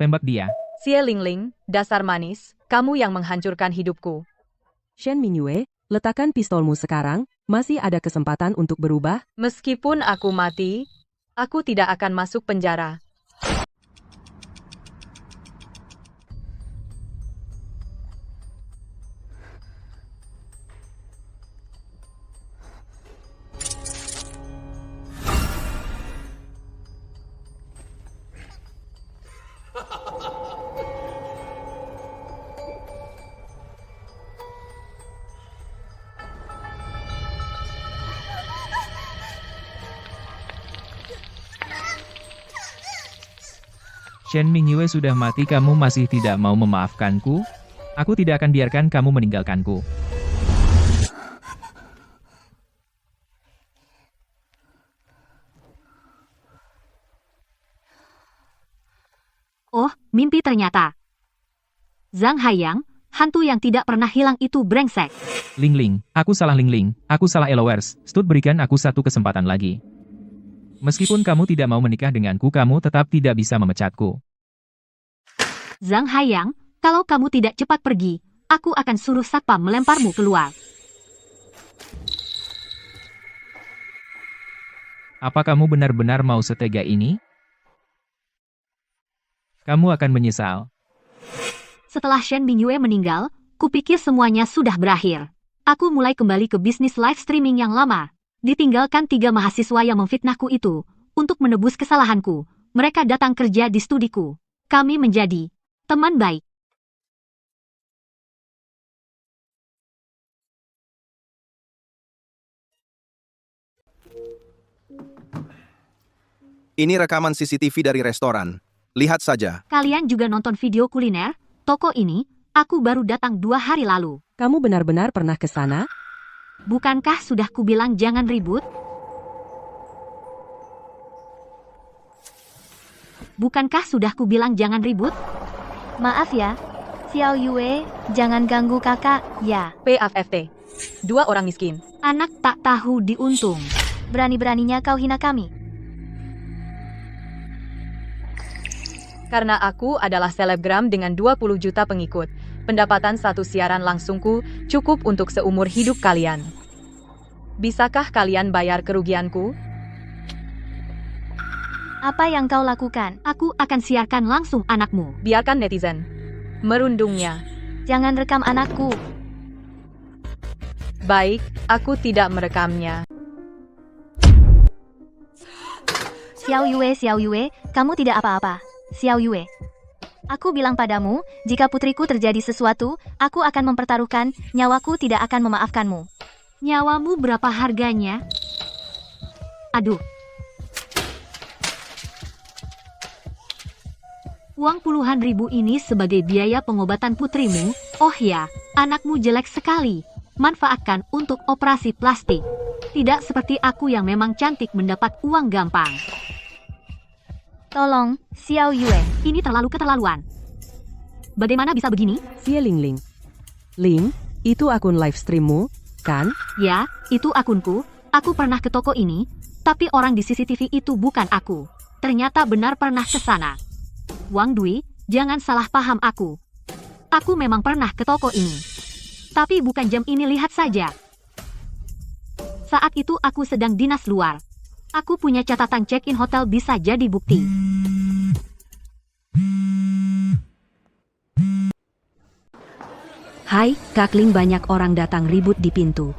Tembak dia. Xie Lingling, dasar manis, kamu yang menghancurkan hidupku. Shen Mingyue, letakkan pistolmu sekarang, masih ada kesempatan untuk berubah. Meskipun aku mati, aku tidak akan masuk penjara. Shen Mingyue sudah mati, kamu masih tidak mau memaafkanku? Aku tidak akan biarkan kamu meninggalkanku. Oh, mimpi ternyata. Zhang Haiyang, hantu yang tidak pernah hilang itu brengsek. Ling Ling, aku salah Ling Ling, aku salah Elowers. Stud, berikan aku satu kesempatan lagi. Meskipun kamu tidak mau menikah denganku, kamu tetap tidak bisa memecatku. Zhang Haiyang, kalau kamu tidak cepat pergi, aku akan suruh satpam melemparmu keluar. Apa kamu benar-benar mau setega ini? Kamu akan menyesal. Setelah Shen Mingyue meninggal, kupikir semuanya sudah berakhir. Aku mulai kembali ke bisnis live streaming yang lama. Ditinggalkan 3 mahasiswa yang memfitnahku itu. Untuk menebus kesalahanku, mereka datang kerja di studiku. Kami menjadi teman baik. Ini rekaman CCTV dari restoran. Lihat saja. Kalian juga nonton video kuliner? Toko ini, aku baru datang 2 hari lalu. Kamu benar-benar pernah ke sana? Bukankah sudah kubilang jangan ribut? Bukankah sudah kubilang jangan ribut? Maaf ya, Xiao Yue, jangan ganggu kakak, ya. PFFT. 2 orang miskin. Anak tak tahu diuntung. Berani-beraninya kau hina kami. Karena aku adalah selebgram dengan 20 juta pengikut, pendapatan satu siaran langsungku cukup untuk seumur hidup kalian. Bisakah kalian bayar kerugianku? Apa yang kau lakukan? Aku akan siarkan langsung anakmu. Biarkan netizen merundungnya. Jangan rekam anakku. Baik, aku tidak merekamnya. Xiao Yue, kamu tidak apa-apa. Xiao Yue. Aku bilang padamu, jika putriku terjadi sesuatu, aku akan mempertaruhkan, nyawaku tidak akan memaafkanmu. Nyawamu berapa harganya? Aduh. Uang puluhan ribu ini sebagai biaya pengobatan putrimu? Oh ya, anakmu jelek sekali. Manfaatkan untuk operasi plastik. Tidak seperti aku yang memang cantik mendapat uang gampang. Tolong, Xiao Yue. Ini terlalu keterlaluan. Bagaimana bisa begini? Xie Ling Ling. Ling, itu akun live streammu, kan? Ya, itu akunku. Aku pernah ke toko ini, tapi orang di CCTV itu bukan aku. Ternyata benar pernah ke sana. Wang Dui, jangan salah paham aku. Aku memang pernah ke toko ini. Tapi bukan jam ini, lihat saja. Saat itu aku sedang dinas luar. Aku punya catatan check-in hotel, bisa jadi bukti. Hai, Kak Ling, banyak orang datang ribut di pintu.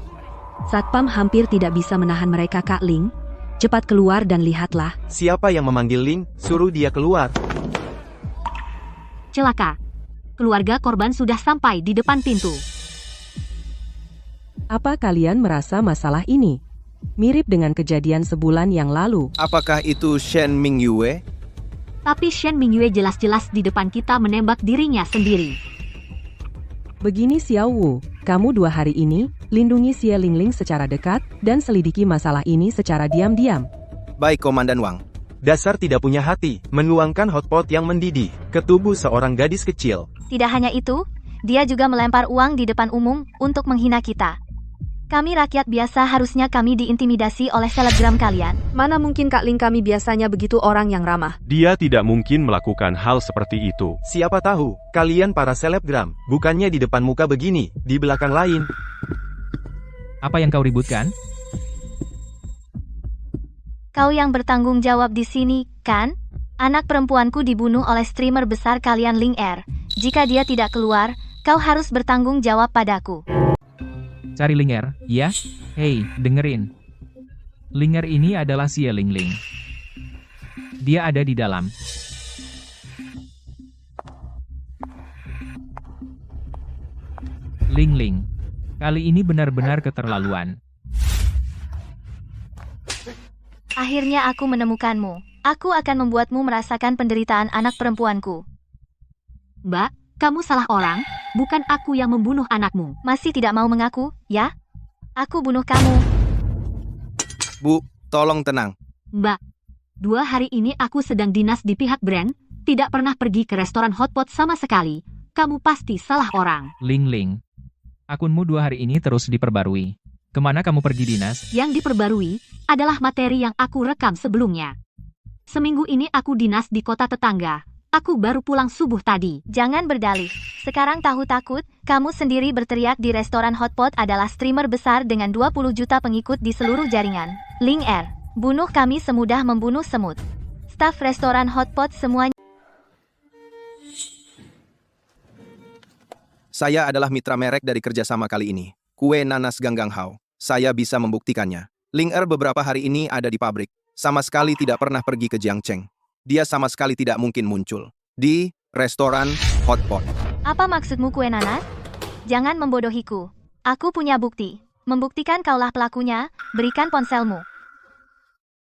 Satpam hampir tidak bisa menahan mereka. Kak Ling, cepat keluar dan lihatlah. Siapa yang memanggil Ling? Suruh dia keluar. Celaka. Keluarga korban sudah sampai di depan pintu. Apa kalian merasa masalah ini mirip dengan kejadian sebulan yang lalu? Apakah itu Shen Mingyue? Tapi Shen Mingyue jelas-jelas di depan kita menembak dirinya sendiri. Begini Xiao Wu, kamu 2 hari ini, lindungi Xie Ling Ling secara dekat, dan selidiki masalah ini secara diam-diam. Baik, Komandan Wang. Dasar tidak punya hati, menuangkan hotpot yang mendidih ke tubuh seorang gadis kecil. Tidak hanya itu, dia juga melempar uang di depan umum untuk menghina kita. Kami rakyat biasa, harusnya kami diintimidasi oleh selebgram kalian. Mana mungkin Kak Ling, kami biasanya begitu orang yang ramah. Dia tidak mungkin melakukan hal seperti itu. Siapa tahu, kalian para selebgram, bukannya di depan muka begini, di belakang lain. Apa yang kau ributkan? Kau yang bertanggung jawab di sini, kan? Anak perempuanku dibunuh oleh streamer besar kalian, Ling Er. Jika dia tidak keluar, kau harus bertanggung jawab padaku. Cari Ling Er, ya? Hei, dengerin. Ling Er ini adalah Xie Ling Ling. Dia ada di dalam. Ling Ling, kali ini benar-benar keterlaluan. Akhirnya aku menemukanmu. Aku akan membuatmu merasakan penderitaan anak perempuanku. Mbak, kamu salah orang, bukan aku yang membunuh anakmu. Masih tidak mau mengaku, ya? Aku bunuh kamu. Bu, tolong tenang. Mbak, 2 hari ini aku sedang dinas di pihak brand, tidak pernah pergi ke restoran hotpot sama sekali. Kamu pasti salah orang. Ling Ling. Akunmu 2 hari ini terus diperbarui. Kemana kamu pergi dinas? Yang diperbarui adalah materi yang aku rekam sebelumnya. Seminggu ini aku dinas di kota tetangga. Aku baru pulang subuh tadi. Jangan berdalih. Sekarang tahu takut, kamu sendiri berteriak di restoran hotpot adalah streamer besar dengan 20 juta pengikut di seluruh jaringan. Ling Er, bunuh kami semudah membunuh semut. Staf restoran hotpot semuanya. Saya adalah mitra merek dari kerjasama kali ini. Kue nanas Ganggang Hao. Saya bisa membuktikannya. Ling Er beberapa hari ini ada di pabrik. Sama sekali tidak pernah pergi ke Jiangcheng. Dia sama sekali tidak mungkin muncul di restoran hotpot. Apa maksudmu kue nanas? Jangan membodohiku. Aku punya bukti. Membuktikan kaulah pelakunya, berikan ponselmu.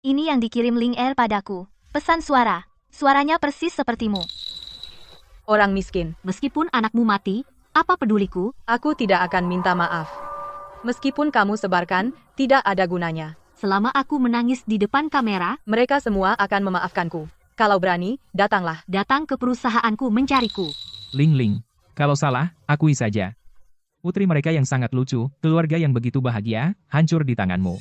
Ini yang dikirim Ling Er padaku. Pesan suara. Suaranya persis sepertimu. Orang miskin. Meskipun anakmu mati, apa peduliku? Aku tidak akan minta maaf. Meskipun kamu sebarkan, tidak ada gunanya. Selama aku menangis di depan kamera, mereka semua akan memaafkanku. Kalau berani, datanglah. Datang ke perusahaanku mencariku. Ling Ling, kalau salah, akui saja. Putri mereka yang sangat lucu, keluarga yang begitu bahagia, hancur di tanganmu.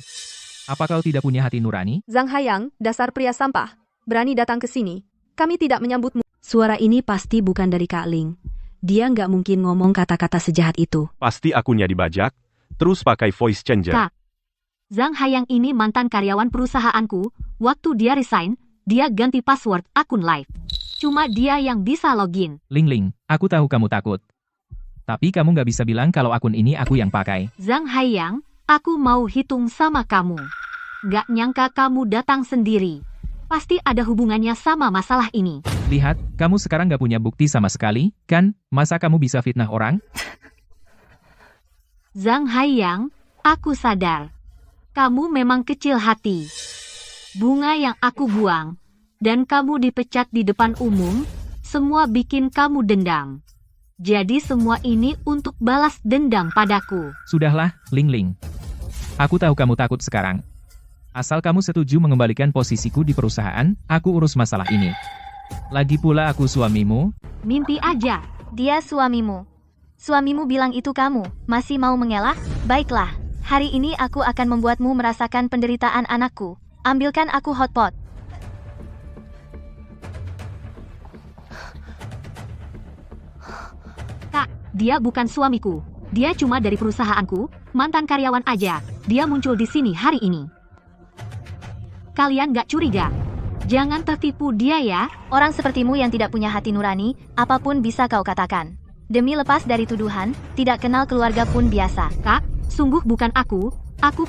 Apa kau tidak punya hati nurani? Zhang Haiyang, dasar pria sampah. Berani datang ke sini. Kami tidak menyambutmu. Suara ini pasti bukan dari Kak Ling. Dia nggak mungkin ngomong kata-kata sejahat itu. Pasti akunnya dibajak, terus pakai voice changer. Kak, Zhang Haiyang ini mantan karyawan perusahaanku. Waktu dia resign, dia ganti password akun live. Cuma dia yang bisa login. Ling Ling, aku tahu kamu takut. Tapi kamu nggak bisa bilang kalau akun ini aku yang pakai. Zhang Haiyang, aku mau hitung sama kamu. Nggak nyangka kamu datang sendiri. Pasti ada hubungannya sama masalah ini. Lihat, kamu sekarang nggak punya bukti sama sekali, kan? Masa kamu bisa fitnah orang? Zhang Haiyang, aku sadar. Kamu memang kecil hati. Bunga yang aku buang, dan kamu dipecat di depan umum, semua bikin kamu dendam. Jadi semua ini untuk balas dendam padaku. Sudahlah, Ling Ling. Aku tahu kamu takut sekarang. Asal kamu setuju mengembalikan posisiku di perusahaan, aku urus masalah ini. Lagi pula aku suamimu. Mimpi aja. Dia suamimu. Suamimu bilang itu kamu, masih mau mengelak? Baiklah. Hari ini aku akan membuatmu merasakan penderitaan anakku. Ambilkan aku hotpot. Kak, dia bukan suamiku. Dia cuma dari perusahaanku, mantan karyawan aja. Dia muncul di sini hari ini. Kalian gak curiga? Jangan tertipu dia ya. Orang sepertimu yang tidak punya hati nurani, apapun bisa kau katakan. Demi lepas dari tuduhan, tidak kenal keluarga pun biasa. Kak, sungguh bukan aku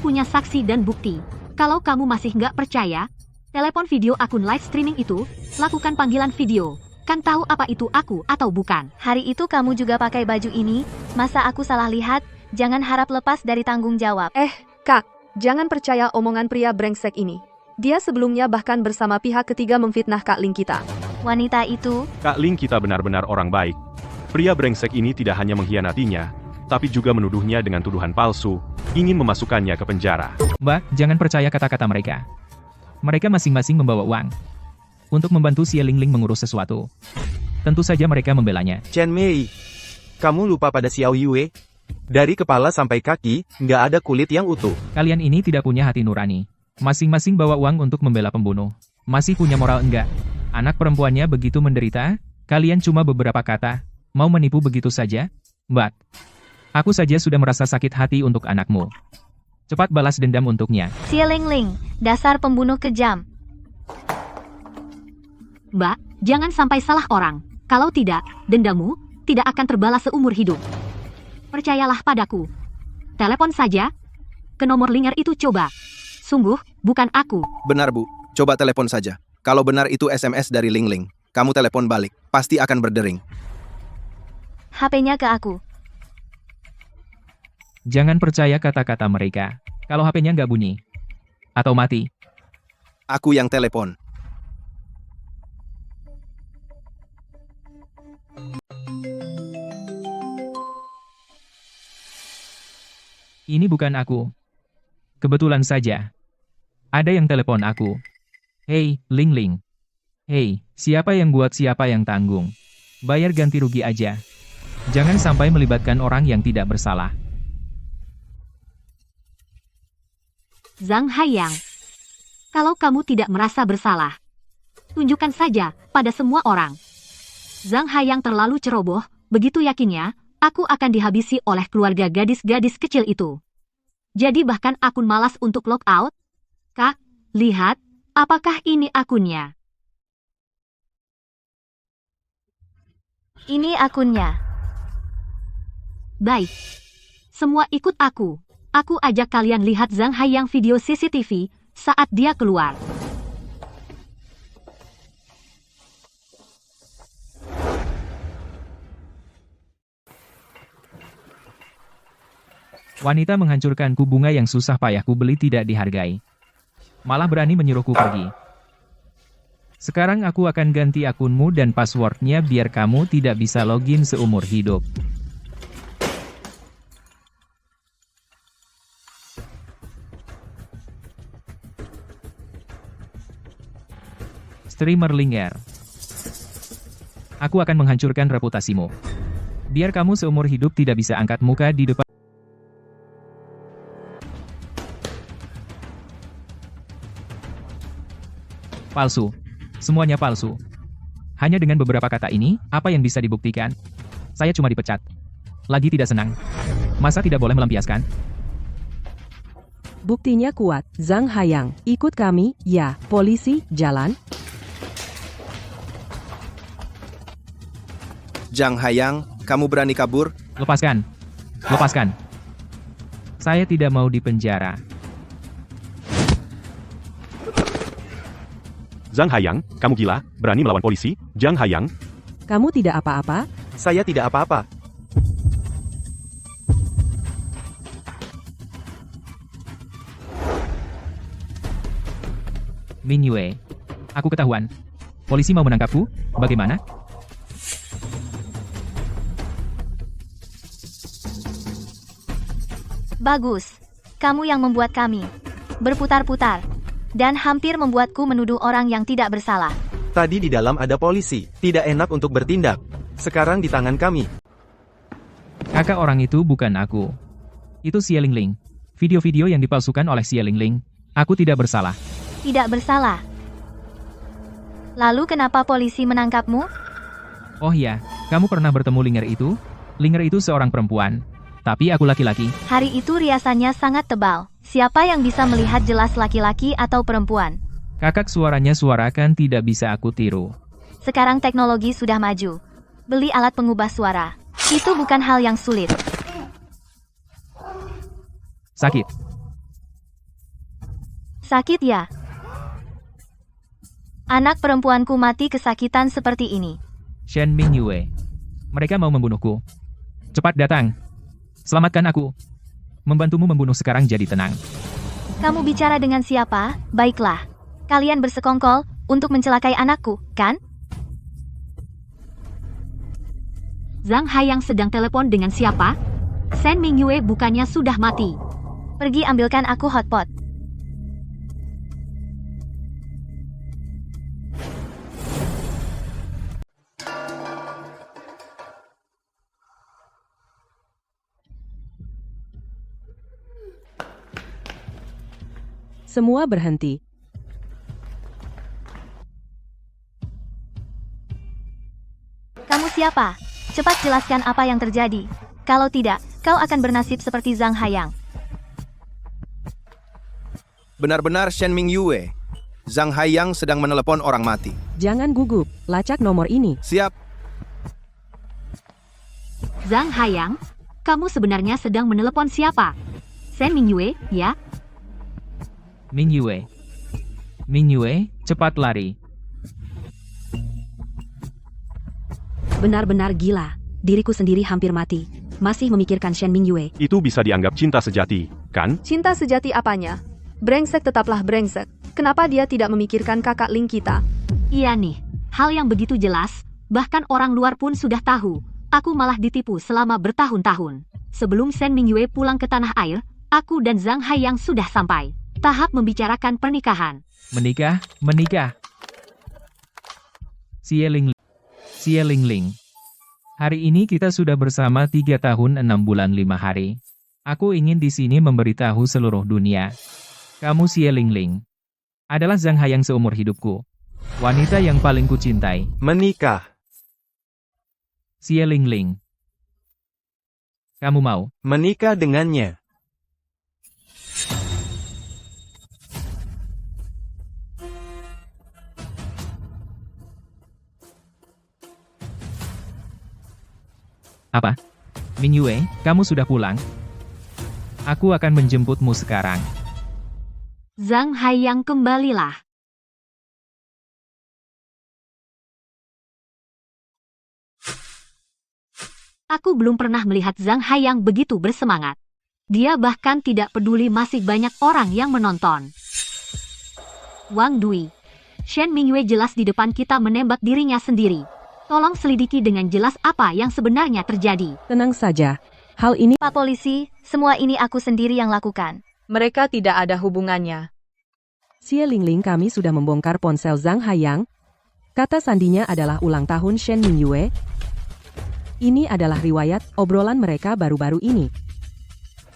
punya saksi dan bukti. Kalau kamu masih nggak percaya, telepon video akun live streaming itu, lakukan panggilan video. Kan tahu apa itu aku atau bukan? Hari itu kamu juga pakai baju ini, masa aku salah lihat? Jangan harap lepas dari tanggung jawab. Kak, jangan percaya omongan pria brengsek ini. Dia sebelumnya bahkan bersama pihak ketiga memfitnah Kak Ling kita. Wanita itu... Kak Ling kita benar-benar orang baik. Pria brengsek ini tidak hanya mengkhianatinya, tapi juga menuduhnya dengan tuduhan palsu, ingin memasukkannya ke penjara. Mbak, jangan percaya kata-kata mereka. Mereka masing-masing membawa uang untuk membantu si Ling Ling mengurus sesuatu. Tentu saja mereka membelanya. Chen Mei, kamu lupa pada Xiao Yue? Dari kepala sampai kaki, nggak ada kulit yang utuh. Kalian ini tidak punya hati nurani. Masing-masing bawa uang untuk membela pembunuh. Masih punya moral enggak? Anak perempuannya begitu menderita, kalian cuma beberapa kata. Mau menipu begitu saja? Mbak, aku saja sudah merasa sakit hati untuk anakmu. Cepat balas dendam untuknya. Si Ling Ling, dasar pembunuh kejam. Mbak, jangan sampai salah orang. Kalau tidak, dendamu tidak akan terbalas seumur hidup. Percayalah padaku. Telepon saja ke nomor Ling Er itu coba. Sungguh, bukan aku. Benar Bu, coba telepon saja. Kalau benar itu SMS dari Ling Ling, kamu telepon balik, pasti akan berdering. HP-nya ke aku. Jangan percaya kata-kata mereka. Kalau HP-nya nggak bunyi. Atau mati. Aku yang telepon. Ini bukan aku. Kebetulan saja. Ada yang telepon aku. Hei, Ling Ling. Hei, siapa yang buat siapa yang tanggung? Bayar ganti rugi aja. Jangan sampai melibatkan orang yang tidak bersalah. Zhang Haiyang, kalau kamu tidak merasa bersalah, tunjukkan saja pada semua orang. Zhang Haiyang terlalu ceroboh, begitu yakinnya, aku akan dihabisi oleh keluarga gadis-gadis kecil itu. Jadi bahkan akun malas untuk logout. Kak, lihat, apakah ini akunnya? Ini akunnya. Baik. Semua ikut aku. Aku ajak kalian lihat Zhang Haiyang video CCTV saat dia keluar. Wanita menghancurkanku, bunga yang susah payahku beli tidak dihargai. Malah berani menyuruhku pergi. Sekarang aku akan ganti akunmu dan passwordnya biar kamu tidak bisa login seumur hidup. Streamer Linger. Aku akan menghancurkan reputasimu. Biar kamu seumur hidup tidak bisa angkat muka di depan. Palsu. Semuanya palsu. Hanya dengan beberapa kata ini, apa yang bisa dibuktikan? Saya cuma dipecat. Lagi tidak senang. Masa tidak boleh melampiaskan? Buktinya kuat, Zhang Haiyang. Ikut kami, ya, polisi, jalan. Zhang Haiyang, kamu berani kabur? Lepaskan. Lepaskan. Saya tidak mau dipenjara. Zhang Haiyang, kamu gila, berani melawan polisi? Zhang Haiyang, Kamu tidak apa-apa? Saya tidak apa-apa. Min Yue. Aku ketahuan. Polisi mau menangkapku? Bagaimana? Bagus. Kamu yang membuat kami berputar-putar. Dan hampir membuatku menuduh orang yang tidak bersalah. Tadi di dalam ada polisi. Tidak enak untuk bertindak. Sekarang di tangan kami. Kakak orang itu bukan aku. Itu Xie Lingling. Video-video yang dipalsukan oleh Xie Lingling. Aku tidak bersalah. Tidak bersalah. Lalu kenapa polisi menangkapmu? Oh iya, kamu pernah bertemu Linger itu? Linger itu seorang perempuan. Tapi aku laki-laki. Hari itu riasannya sangat tebal. Siapa yang bisa melihat jelas laki-laki atau perempuan? Kakak suaranya suarakan tidak bisa aku tiru. Sekarang teknologi sudah maju. Beli alat pengubah suara. Itu bukan hal yang sulit. Sakit. Sakit ya? Anak perempuanku mati kesakitan seperti ini. Shen Min Yue. Mereka mau membunuhku. Cepat datang. Selamatkan aku. Membantumu membunuh sekarang jadi tenang. Kamu bicara dengan siapa? Baiklah. Kalian bersekongkol untuk mencelakai anakku, kan? Zhang Haiyang sedang telepon dengan siapa? Shen Min Yue bukannya sudah mati. Pergi ambilkan aku hotpot. Semua berhenti. Kamu siapa? Cepat jelaskan apa yang terjadi. Kalau tidak, kau akan bernasib seperti Zhang Haiyang. Benar-benar Shen Min Yue. Zhang Haiyang sedang menelepon orang mati. Jangan gugup, lacak nomor ini. Siap. Zhang Haiyang, kamu sebenarnya sedang menelepon siapa? Shen Min Yue, ya? Min Yue. Min Yue, cepat lari. Benar-benar gila. Diriku sendiri hampir mati. Masih memikirkan Shen Min Yue. itu bisa dianggap cinta sejati, kan? Cinta sejati apanya? Brengsek tetaplah brengsek. Kenapa dia tidak memikirkan kakak Ling kita? Iya nih, hal yang begitu jelas, bahkan orang luar pun sudah tahu. Aku malah ditipu selama bertahun-tahun. Sebelum Shen Min Yue pulang ke tanah air, aku dan Zhang Haiyang sudah sampai tahap membicarakan pernikahan. Menikah. Xie Lingling. Hari ini kita sudah bersama 3 tahun 6 bulan 5 hari. Aku ingin di sini memberitahu seluruh dunia. Kamu Xie Lingling adalah Zhang Haiyang seumur hidupku. Wanita yang paling kucintai. Menikah. Xie Lingling. Kamu mau menikah dengannya? Apa? Mingyue, kamu sudah pulang? Aku akan menjemputmu sekarang. Zhang Haiyang kembalilah. Aku belum pernah melihat Zhang Haiyang begitu bersemangat. Dia bahkan tidak peduli masih banyak orang yang menonton. Wang Dui. Shen Mingyue jelas di depan kita menembak dirinya sendiri. Tolong selidiki dengan jelas apa yang sebenarnya terjadi. Tenang saja. Hal ini... Pak Polisi, semua ini aku sendiri yang lakukan. Mereka tidak ada hubungannya. Xie Lingling, kami sudah membongkar ponsel Zhang Haiyang. Kata sandinya adalah ulang tahun Shen Mingyue. Ini adalah riwayat obrolan mereka baru-baru ini.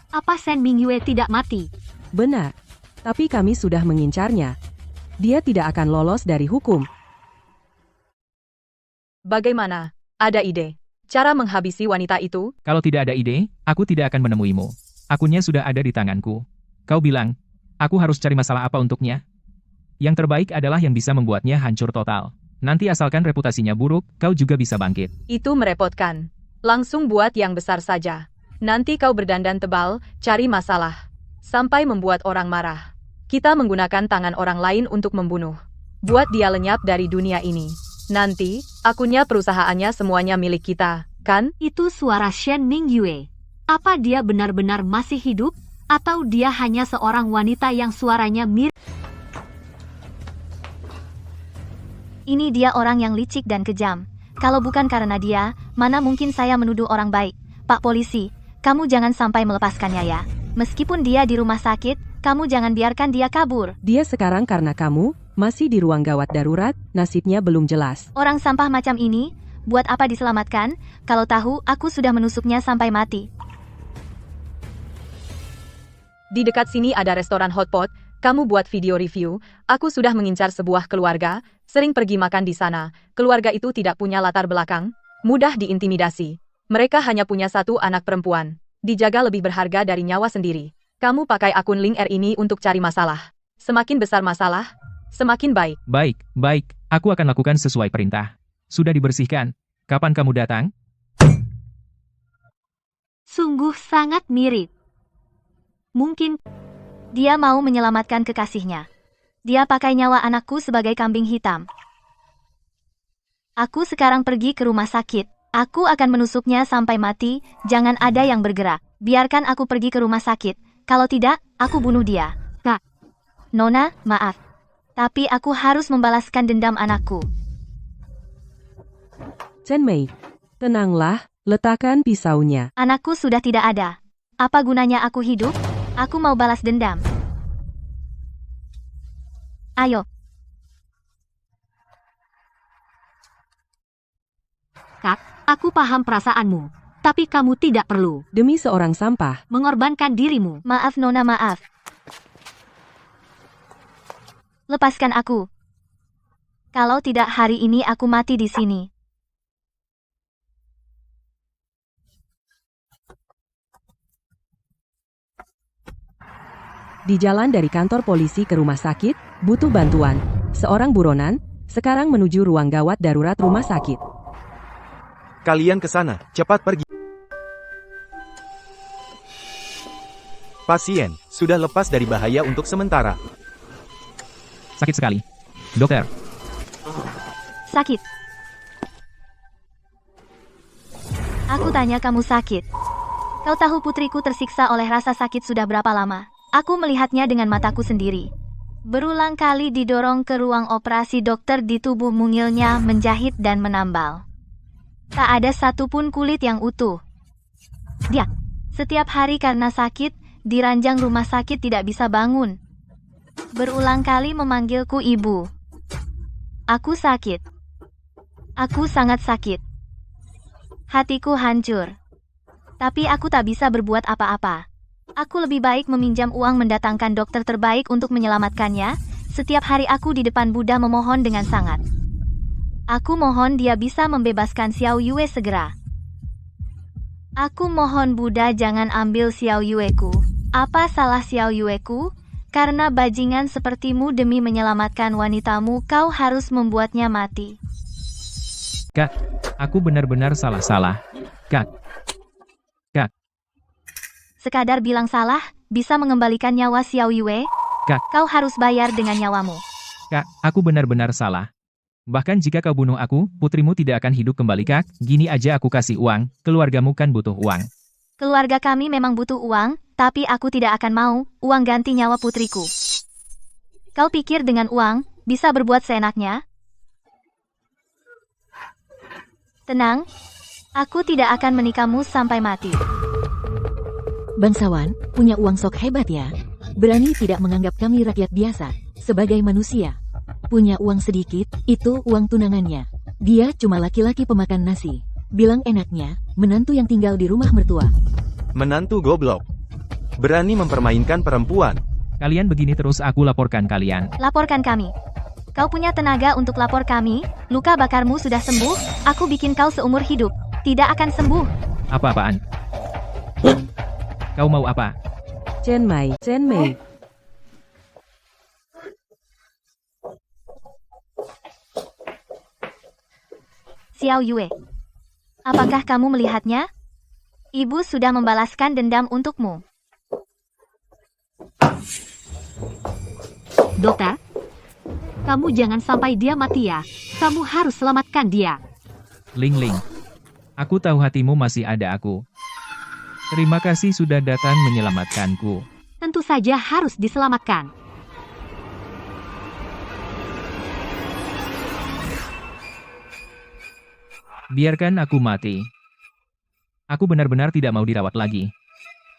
Apa Shen Mingyue tidak mati? Benar. Tapi kami sudah mengincarnya. Dia tidak akan lolos dari hukum. Bagaimana? Ada ide? Cara menghabisi wanita itu? Kalau tidak ada ide, aku tidak akan menemuimu. Akunnya sudah ada di tanganku. Kau bilang, aku harus cari masalah apa untuknya? Yang terbaik adalah yang bisa membuatnya hancur total. Nanti asalkan reputasinya buruk, kau juga bisa bangkit. Itu merepotkan. Langsung buat yang besar saja. Nanti kau berdandan tebal, cari masalah. Sampai membuat orang marah. Kita menggunakan tangan orang lain untuk membunuh. Buat dia lenyap dari dunia ini. Nanti, akunnya perusahaannya semuanya milik kita, kan? Itu suara Shen Mingyue. Apa dia benar-benar masih hidup? Atau dia hanya seorang wanita yang suaranya mirip? Ini dia orang yang licik dan kejam. Kalau bukan karena dia, mana mungkin saya menuduh orang baik. Pak Polisi, kamu jangan sampai melepaskannya ya. Meskipun dia di rumah sakit, kamu jangan biarkan dia kabur. Dia sekarang karena kamu masih di ruang gawat darurat, nasibnya belum jelas. Orang sampah macam ini, buat apa diselamatkan? Kalau tahu, aku sudah menusuknya sampai mati. Di dekat sini ada restoran hotpot, kamu buat video review. Aku sudah mengincar sebuah keluarga, sering pergi makan di sana. Keluarga itu tidak punya latar belakang, mudah diintimidasi. Mereka hanya punya 1 anak perempuan. Dijaga lebih berharga dari nyawa sendiri. Kamu pakai akun Ling Er ini untuk cari masalah. Semakin besar masalah, semakin baik. Baik. Aku akan lakukan sesuai perintah. Sudah dibersihkan. Kapan kamu datang? Sungguh sangat mirip. Mungkin dia mau menyelamatkan kekasihnya. Dia pakai nyawa anakku sebagai kambing hitam. Aku sekarang pergi ke rumah sakit. Aku akan menusuknya sampai mati, jangan ada yang bergerak. Biarkan aku pergi ke rumah sakit. Kalau tidak, aku bunuh dia. Kak. Nona, maaf. Tapi aku harus membalaskan dendam anakku. Chen Mei, tenanglah, letakkan pisaunya. Anakku sudah tidak ada. Apa gunanya aku hidup? Aku mau balas dendam. Ayo. Kak, aku paham perasaanmu. Tapi kamu tidak perlu. Demi seorang sampah. Mengorbankan dirimu. Maaf Nona, maaf. Lepaskan aku. Kalau tidak hari ini aku mati di sini. Di jalan dari kantor polisi ke rumah sakit, butuh bantuan. Seorang buronan, sekarang menuju ruang gawat darurat rumah sakit. Kalian ke sana, cepat pergi. Pasien, sudah lepas dari bahaya untuk sementara. Sakit sekali. Dokter. Sakit. Aku tanya kamu sakit. Kau tahu putriku tersiksa oleh rasa sakit sudah berapa lama? Aku melihatnya dengan mataku sendiri. Berulang kali didorong ke ruang operasi, dokter di tubuh mungilnya menjahit dan menambal. Tak ada satupun kulit yang utuh. Dia, setiap hari karena sakit, Di ranjang rumah sakit tidak bisa bangun. Berulang kali memanggilku ibu. Aku sakit. Aku sangat sakit. Hatiku hancur. Tapi aku tak bisa berbuat apa-apa. Aku lebih baik meminjam uang mendatangkan dokter terbaik untuk menyelamatkannya. Setiap hari aku di depan Buddha memohon dengan sangat. Aku mohon dia bisa membebaskan Xiao Yue segera. Aku mohon Buddha jangan ambil Xiao Yue-ku. Apa salah Xiao Yue-ku? Karena bajingan sepertimu demi menyelamatkan wanitamu kau harus membuatnya mati. Kak, aku benar-benar salah. Kak. Sekadar bilang salah, bisa mengembalikan nyawa Xiao Yue? Kak. Kau harus bayar dengan nyawamu. Kak, aku benar-benar salah. Bahkan jika kau bunuh aku, putrimu tidak akan hidup kembali Kak. Gini aja aku kasih uang, keluargamu kan butuh uang. Keluarga kami memang butuh uang, tapi aku tidak akan mau uang ganti nyawa putriku. Kau pikir dengan uang, bisa berbuat seenaknya? Tenang, aku tidak akan menikahmu sampai mati. Bangsawan, punya uang sok hebat ya. Berani tidak menganggap kami rakyat biasa, sebagai manusia. Punya uang sedikit, itu uang tunangannya. Dia cuma laki-laki pemakan nasi. Bilang enaknya, menantu yang tinggal di rumah mertua. Menantu goblok. Berani mempermainkan perempuan. Kalian begini terus aku laporkan kalian. Laporkan kami. Kau punya tenaga untuk lapor kami, luka bakarmu sudah sembuh, aku bikin kau seumur hidup. Tidak akan sembuh. Apa-apaan? Kau mau apa? Chen Mei. Xiao Yue. Apakah kamu melihatnya? Ibu sudah membalaskan dendam untukmu. Dokter, kamu jangan sampai dia mati ya. Kamu harus selamatkan dia. Ling, aku tahu hatimu masih ada aku. Terima kasih sudah datang menyelamatkanku. Tentu saja harus diselamatkan. Biarkan aku mati. Aku benar-benar tidak mau dirawat lagi.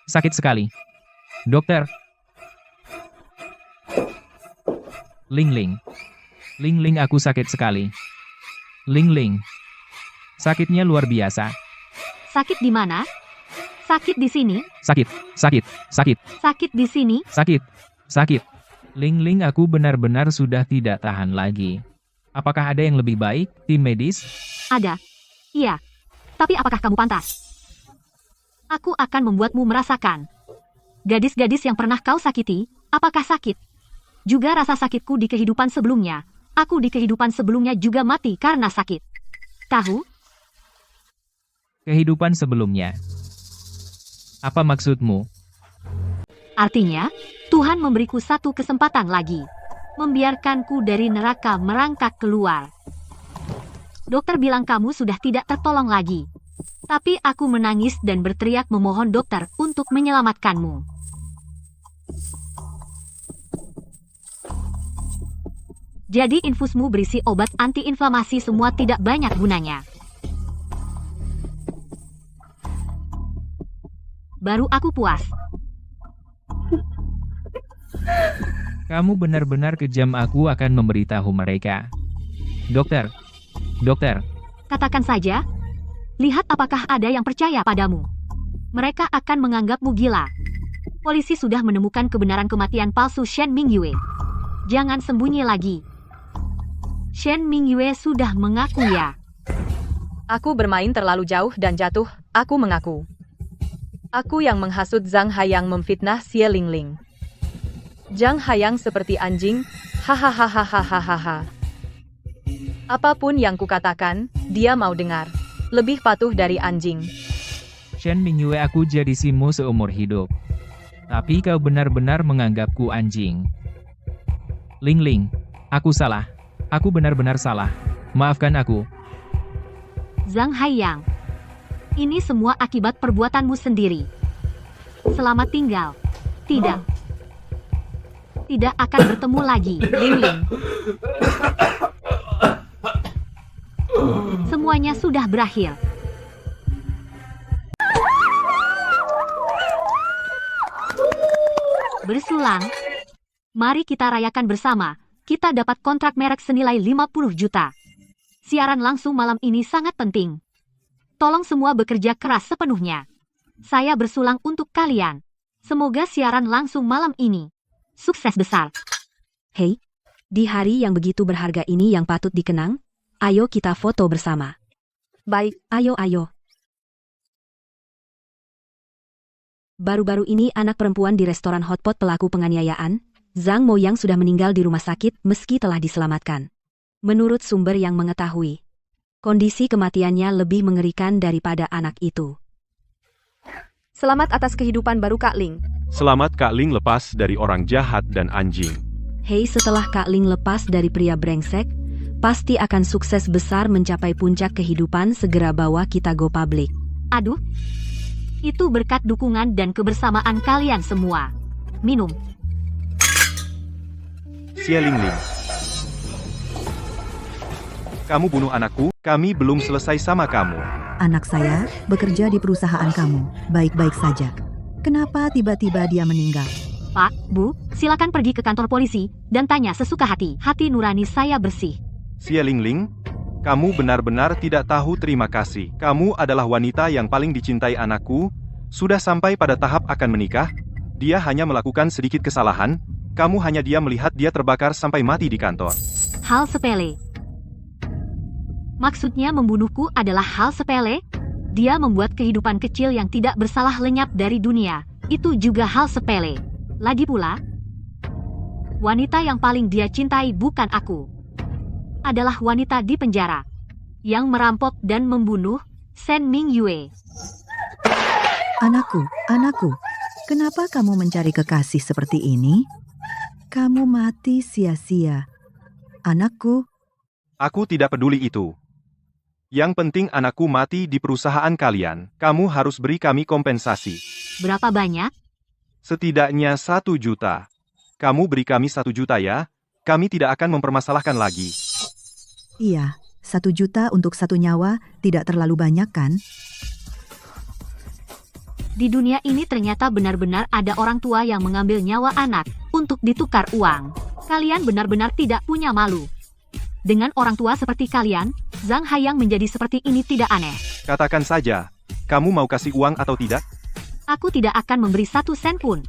Sakit sekali. Dokter. Ling, aku sakit sekali. Ling. Sakitnya luar biasa. Sakit di mana? Sakit di sini? Sakit. Sakit di sini? Sakit. Ling, aku benar-benar sudah tidak tahan lagi. Apakah ada yang lebih baik, tim medis? Ada. Iya. Tapi apakah kamu pantas? Aku akan membuatmu merasakan. Gadis-gadis yang pernah kau sakiti, apakah sakit? Juga rasa sakitku di kehidupan sebelumnya. Aku di kehidupan sebelumnya juga mati karena sakit. Tahu? Kehidupan sebelumnya. Apa maksudmu? Artinya, Tuhan memberiku satu kesempatan lagi. Membiarkanku dari neraka merangkak keluar. Dokter bilang kamu sudah tidak tertolong lagi. Tapi aku menangis dan berteriak memohon dokter untuk menyelamatkanmu. Jadi infusmu berisi obat antiinflamasi semua tidak banyak gunanya. Baru aku puas. Kamu benar-benar kejam, aku akan memberitahu mereka. Dokter. Katakan saja. Lihat apakah ada yang percaya padamu. Mereka akan menganggapmu gila. Polisi sudah menemukan kebenaran kematian palsu Shen Mingyue. Jangan sembunyi lagi. Shen Mingyue sudah mengaku ya. Aku bermain terlalu jauh dan jatuh, aku mengaku. Aku yang menghasut Zhang Haiyang memfitnah Xie Lingling. Zhang Haiyang seperti anjing, hahaha. Apapun yang kukatakan, dia mau dengar. Lebih patuh dari anjing. Shen Mingyue, aku jadi simu seumur hidup. Tapi kau benar-benar menganggapku anjing. Ling, aku salah. Aku benar-benar salah. Maafkan aku. Zhang Haiyang. Ini semua akibat perbuatanmu sendiri. Selamat tinggal. Tidak akan bertemu lagi, Ling. Semuanya sudah berakhir. Bersulang. Mari kita rayakan bersama. Kita dapat kontrak merek senilai 50 juta. Siaran langsung malam ini sangat penting. Tolong semua bekerja keras sepenuhnya. Saya bersulang untuk kalian. Semoga siaran langsung malam ini sukses besar. Hei, di hari yang begitu berharga ini yang patut dikenang, ayo kita foto bersama. Baik, Ayo. Baru-baru ini anak perempuan di restoran hotpot pelaku penganiayaan, Zhang Moyang sudah meninggal di rumah sakit meski telah diselamatkan. Menurut sumber yang mengetahui, kondisi kematiannya lebih mengerikan daripada anak itu. Selamat atas kehidupan baru Kak Ling. Selamat Kak Ling lepas dari orang jahat dan anjing. Hei, setelah Kak Ling lepas dari pria brengsek, pasti akan sukses besar mencapai puncak kehidupan. Segera bawa kita go public. Aduh. Itu berkat dukungan dan kebersamaan kalian semua. Minum. Xie Lingling. Kamu bunuh anakku, kami belum selesai sama kamu. Anak saya bekerja di perusahaan kamu, baik-baik saja. Kenapa tiba-tiba dia meninggal? Pak, Bu, silakan pergi ke kantor polisi dan tanya sesuka hati. Hati nurani saya bersih. Xie Lingling, kamu benar-benar tidak tahu terima kasih. Kamu adalah wanita yang paling dicintai anakku. Sudah sampai pada tahap akan menikah. Dia hanya melakukan sedikit kesalahan. Kamu hanya dia melihat dia terbakar sampai mati di kantor. Hal sepele. Maksudnya membunuhku adalah hal sepele? Dia membuat kehidupan kecil yang tidak bersalah lenyap dari dunia. Itu juga hal sepele. Lagi pula, wanita yang paling dia cintai bukan aku. Adalah wanita di penjara yang merampok dan membunuh Shen Mingyue. Anakku, kenapa kamu mencari kekasih seperti ini? Kamu mati sia-sia. Anakku. Aku tidak peduli itu. Yang penting anakku mati di perusahaan kalian. Kamu harus beri kami kompensasi. Berapa banyak? Setidaknya 1 juta. Kamu beri kami 1 juta ya. Kami tidak akan mempermasalahkan lagi. Iya, 1 juta untuk 1 nyawa tidak terlalu banyak kan? Di dunia ini ternyata benar-benar ada orang tua yang mengambil nyawa anak untuk ditukar uang. Kalian benar-benar tidak punya malu. Dengan orang tua seperti kalian, Zhang Haiyang menjadi seperti ini tidak aneh. Katakan saja, kamu mau kasih uang atau tidak? Aku tidak akan memberi 1 sen pun.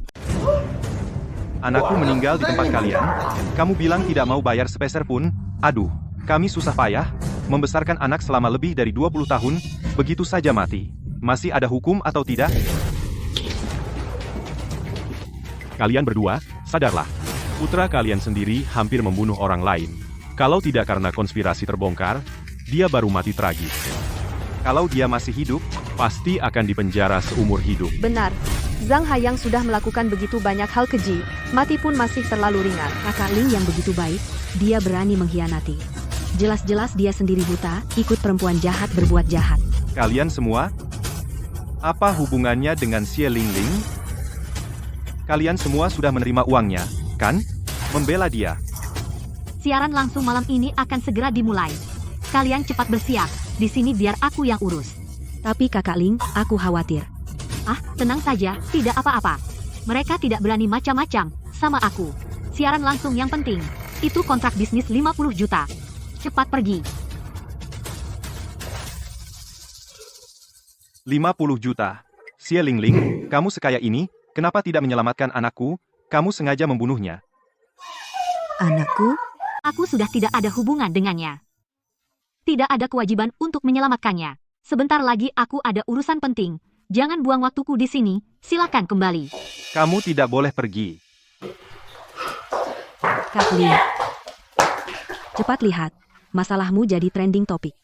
Anakku meninggal di tempat kalian. Kamu bilang tidak mau bayar sepeser pun. Aduh, kami susah payah membesarkan anak selama lebih dari 20 tahun, begitu saja mati. Masih ada hukum atau tidak? Kalian berdua, sadarlah. Putra kalian sendiri hampir membunuh orang lain. Kalau tidak karena konspirasi terbongkar, dia baru mati tragis. Kalau dia masih hidup, pasti akan dipenjara seumur hidup. Benar. Zhang Haiyang sudah melakukan begitu banyak hal keji, mati pun masih terlalu ringan. Kakak Ling yang begitu baik, dia berani mengkhianati. Jelas-jelas dia sendiri buta, ikut perempuan jahat berbuat jahat. Kalian semua? Apa hubungannya dengan Xie Lingling? Kalian semua sudah menerima uangnya, kan? Membela dia. Siaran langsung malam ini akan segera dimulai. Kalian cepat bersiap. Di sini biar aku yang urus. Tapi Kakak Ling, aku khawatir. Ah, tenang saja, tidak apa-apa. Mereka tidak berani macam-macam sama aku. Siaran langsung yang penting. Itu kontrak bisnis 50 juta. Cepat pergi. 50 juta. Xie Lingling, kamu sekaya ini, kenapa tidak menyelamatkan anakku? Kamu sengaja membunuhnya. Anakku? Aku sudah tidak ada hubungan dengannya. Tidak ada kewajiban untuk menyelamatkannya. Sebentar lagi aku ada urusan penting. Jangan buang waktuku di sini. Silakan kembali. Kamu tidak boleh pergi. Kak Ling, cepat lihat. Masalahmu jadi trending topik.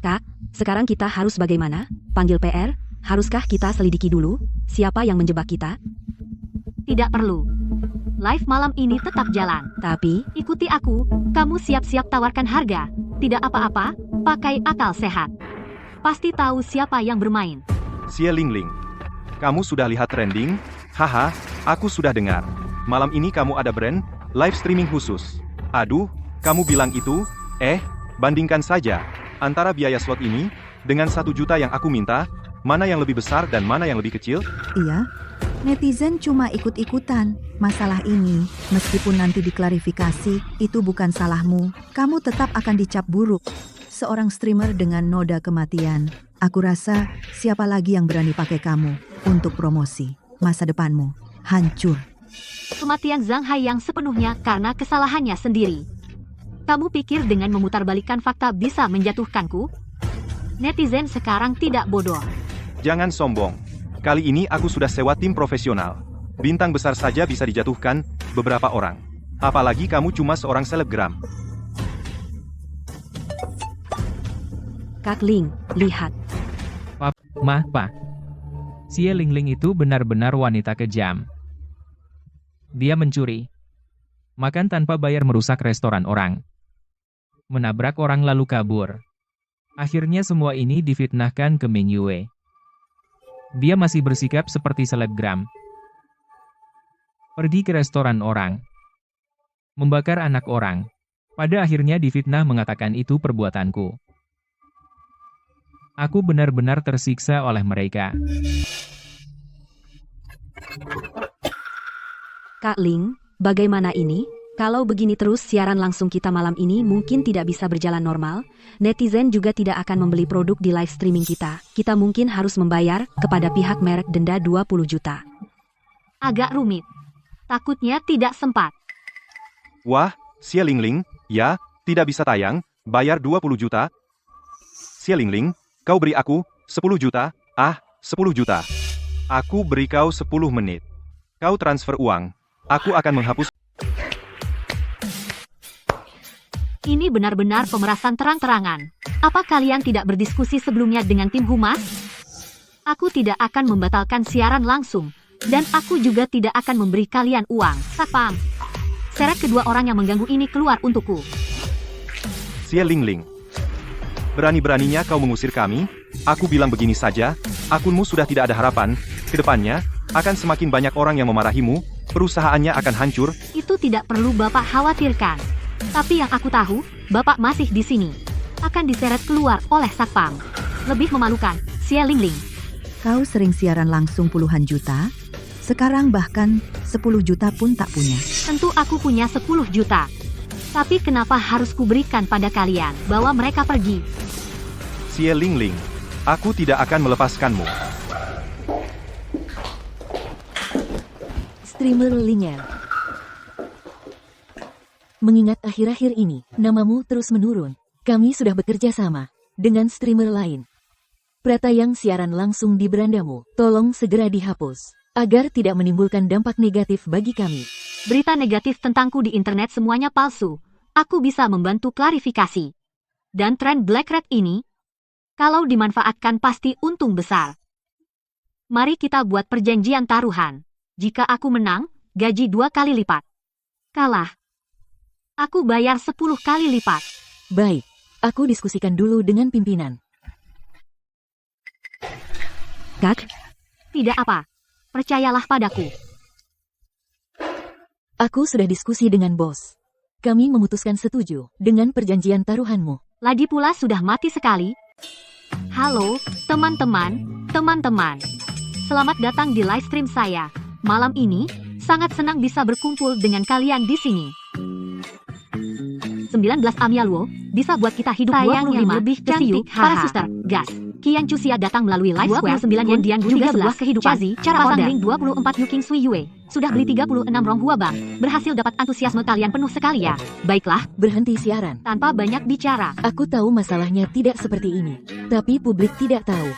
Kak, sekarang kita harus bagaimana? Panggil PR? Haruskah kita selidiki dulu? Siapa yang menjebak kita? Tidak perlu. Live malam ini tetap jalan. Tapi, ikuti aku. Kamu siap-siap tawarkan harga. Tidak apa-apa, pakai akal sehat. Pasti tahu siapa yang bermain. Xie Lingling, kamu sudah lihat trending? Haha, aku sudah dengar. Malam ini kamu ada brand, live streaming khusus. Aduh, kamu bilang itu? Bandingkan saja. Antara biaya slot ini, dengan 1 juta yang aku minta, mana yang lebih besar dan mana yang lebih kecil? Iya, netizen cuma ikut-ikutan. Masalah ini, meskipun nanti diklarifikasi, itu bukan salahmu. Kamu tetap akan dicap buruk. Seorang streamer dengan noda kematian. Aku rasa siapa lagi yang berani pakai kamu untuk promosi. Masa depanmu hancur. Kematian Zhang Haiyang sepenuhnya karena kesalahannya sendiri. Kamu pikir dengan memutarbalikkan fakta bisa menjatuhkanku? Netizen sekarang tidak bodoh. Jangan sombong. Kali ini aku sudah sewa tim profesional. Bintang besar saja bisa dijatuhkan beberapa orang. Apalagi kamu cuma seorang selebgram. Kak Ling, lihat. Pa. Xie Lingling itu benar-benar wanita kejam. Dia mencuri, makan tanpa bayar, merusak restoran orang, menabrak orang lalu kabur. Akhirnya semua ini difitnahkan ke Ming Yue. Dia masih bersikap seperti selebgram. Pergi ke restoran orang, membakar anak orang. Pada akhirnya difitnah mengatakan itu perbuatanku. Aku benar-benar tersiksa oleh mereka. Kak Ling, bagaimana ini? Kalau begini terus siaran langsung kita malam ini mungkin tidak bisa berjalan normal. Netizen juga tidak akan membeli produk di live streaming kita. Kita mungkin harus membayar kepada pihak merek denda 20 juta. Agak rumit. Takutnya tidak sempat. Wah, Xie Lingling, ya, tidak bisa tayang, bayar 20 juta. Xie Lingling, kau beri aku 10 juta, 10 juta. Aku beri kau 10 menit. Kau transfer uang, aku akan menghapus. Ini benar-benar pemerasan terang-terangan. Apa kalian tidak berdiskusi sebelumnya dengan tim humas? Aku tidak akan membatalkan siaran langsung, dan aku juga tidak akan memberi kalian uang. Satpam, seret kedua orang yang mengganggu ini keluar untukku. Xie Lingling, berani-beraninya kau mengusir kami? Aku bilang begini saja, akunmu sudah tidak ada harapan. Kedepannya, akan semakin banyak orang yang memarahimu, perusahaannya akan hancur. Itu tidak perlu Bapak khawatirkan. Tapi yang aku tahu, Bapak masih di sini. Akan diseret keluar oleh Satpam. Lebih memalukan, Xie Lingling. Kau sering siaran langsung puluhan juta? Sekarang bahkan 10 juta pun tak punya. Tentu aku punya 10 juta. Tapi kenapa harus kuberikan pada kalian? Bawa mereka pergi. Xie Lingling, aku tidak akan melepaskanmu. Streamer Linger. Mengingat akhir-akhir ini, namamu terus menurun. Kami sudah bekerja sama dengan streamer lain. Pratayang siaran langsung di berandamu, tolong segera dihapus, agar tidak menimbulkan dampak negatif bagi kami. Berita negatif tentangku di internet semuanya palsu. Aku bisa membantu klarifikasi. Dan tren Black Rat ini, kalau dimanfaatkan pasti untung besar. Mari kita buat perjanjian taruhan. Jika aku menang, gaji 2 kali lipat. Kalah, aku bayar 10 kali lipat. Baik, aku diskusikan dulu dengan pimpinan. Kak? Tidak apa. Percayalah padaku. Aku sudah diskusi dengan bos. Kami memutuskan setuju dengan perjanjian taruhanmu. Lagi pula sudah mati sekali. Halo, teman-teman. Selamat datang di live stream saya. Malam ini, sangat senang bisa berkumpul dengan kalian di sini. 19 Amialwo, bisa buat kita hidup 25 lebih cantik. Para suster, gas. Kian Chuxia datang melalui live square 9 Yen Dian juga sebuah kehidupan. Chazi, cara pasang link 24 Yuking Sui Yue. Sudah beli 36 Rong Hua Bang. Berhasil dapat antusiasme kalian penuh sekali ya. Baiklah, berhenti siaran. Tanpa banyak bicara. Aku tahu masalahnya tidak seperti ini. Tapi publik tidak tahu.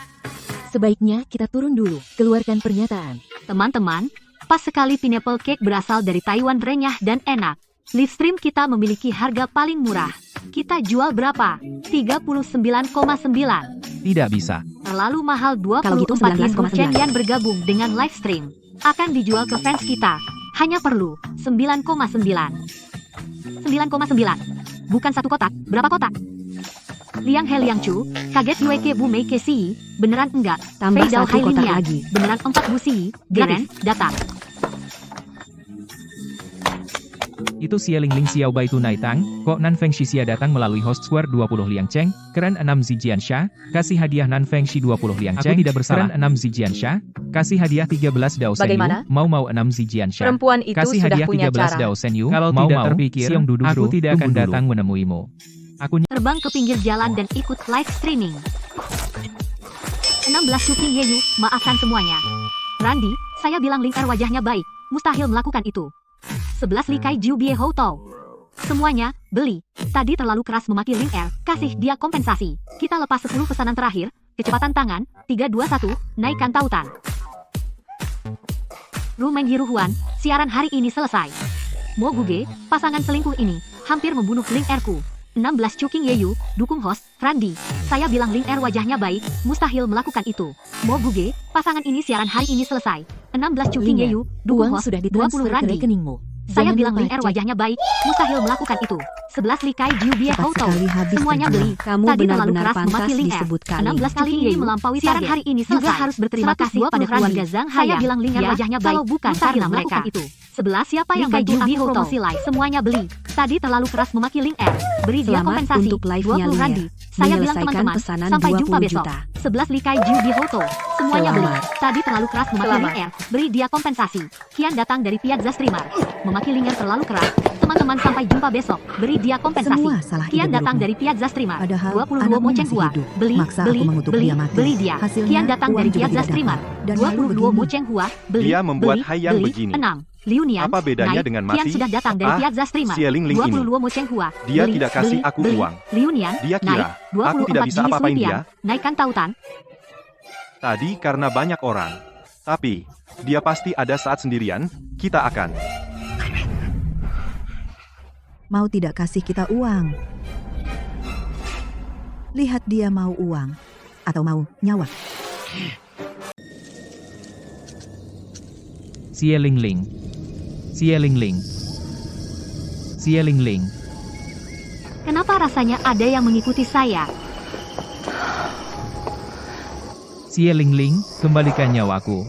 Sebaiknya kita turun dulu, keluarkan pernyataan. Teman-teman, pas sekali pineapple cake berasal dari Taiwan, renyah dan enak. Live stream kita memiliki harga paling murah. Kita jual berapa? 39,9. Tidak bisa. Terlalu mahal. Kalau gitu 24.000 19,9. Yen bergabung dengan live stream. Akan dijual ke fans kita. Hanya perlu 9,9. 9,9. Bukan 1 kotak. Berapa kotak? Liang He Liang Chu, kaget Yue Ke Bu Mei Ke Si, beneran enggak? Tambah Fei Dao 1 Hai kotak Lin Yan, lagi. beneran 4 Bu Si, Geren, datang. Itu Xie Lingling Xiao Bai Tunai Tang, kok Nan Feng Shi Xia datang melalui host square 20 Liang Cheng, keren 6 Zijian Sha, kasih hadiah Nan Feng Shi 20 Liang Cheng, aku tidak bersalah, keren 6 Zijian Sha, kasih hadiah 13 Dao Sen Yu, Bagaimana? mau 6 Zijian Sha, Perempuan itu kasih sudah hadiah punya 13 cara. Dao Sen Yu, Kalau mau tidak terpikir, Siong Dudu aku Bro, tidak akan tunggu dulu. datang menemuimu. Aku Terbang ke pinggir jalan dan ikut live streaming. 16 Shuking Yeyu, maafkan semuanya. Randy, saya bilang Ling Er wajahnya baik, mustahil melakukan itu. 11 Likai Jiu Bie Hou Tou. Semuanya, beli. Tadi terlalu keras memaki Ling Er, kasih dia kompensasi. Kita lepas 10 pesanan terakhir, kecepatan tangan, 3, 2, 1, naikkan tautan. Ru Meng Hiruhuan, siaran hari ini selesai. Mo Guge, pasangan selingkuh ini, hampir membunuh Ling Er-ku. 16 Chuking Yeyu, dukung host, Randy. Saya bilang Ling Er wajahnya baik, mustahil melakukan itu. Mo Guge, pasangan ini siaran hari ini selesai. 16 Chuking Ling Er, Yeyu, dukung uang host, sudah 20 ditransfer ke Randy. rekeningmu. Saya Jangan bilang lupa Ling Er cek. wajahnya baik, mustahil melakukan itu. 11 Likai Jiu Bie Cepat Hou Tou. sekali habis Semuanya terjual. beli. Kamu Tadi terlalu benar-benar keras memaki pantas Ling Er. disebut kali. 16 kali ini melampaui siaran hari ini selesai. Juga harus berterima kasih pada keluarga Zhang Hayang. Saya bilang Ling Er wajahnya baik, kalau bukan karena mereka itu. 11 siapa yang bantu aku promosi live? Semuanya beli. Tadi terlalu keras memaki Ling Er. Beri dia Selamat kompensasi. untuk live-nya 20 Ling Er. Randy. Saya bilang Menyelesaikan teman-teman, pesanan sampai 20 jumpa besok. juta. 11 Likai Jiu Bie Hou Tou. Semuanya beli. Selamat. Tadi terlalu keras memaki Selamat. Ling Er. Beri dia kompensasi. Kian datang dari Piazza Streamer. Memaki Ling Er terlalu keras. Teman-teman sampai jumpa besok. Beri dia kompensasi. Semua salah Kian ide datang burukmu. dari Piazza Streamer. Padahal 22 anakmu Mo Cheng masih Hua. hidup. Beli, Maksa beli, aku mengutuk beli, dia mati. beli dia. Hasilnya, Kian datang uang dari juga Piazza tidak Streamer. dapat. Dan 22 lalu Mo begini. Cheng Hua. Beli, Dia membuat beli, Hayang beli. begini. 6. Liu Nian, Apa bedanya naik. dengan Kian Masi? sudah datang dari Ah, Piazza Streamer. Xie Lingling ini. 22 Mo Cheng Hua. Dia Beli, tidak kasih beli, aku beli. uang. Liu Nian, Dia kira, naik. 24 aku tidak bisa Jili apa-apain Sui Pian. dia. Naikkan tautan. Tadi karena banyak orang. Tapi, dia pasti ada saat sendirian, kita akan. Mau tidak kasih kita uang? Lihat dia mau uang. Atau mau nyawa. Xie Lingling. Xie Lingling. Xie Lingling. Kenapa rasanya ada yang mengikuti saya? Xie Lingling, kembalikan nyawaku.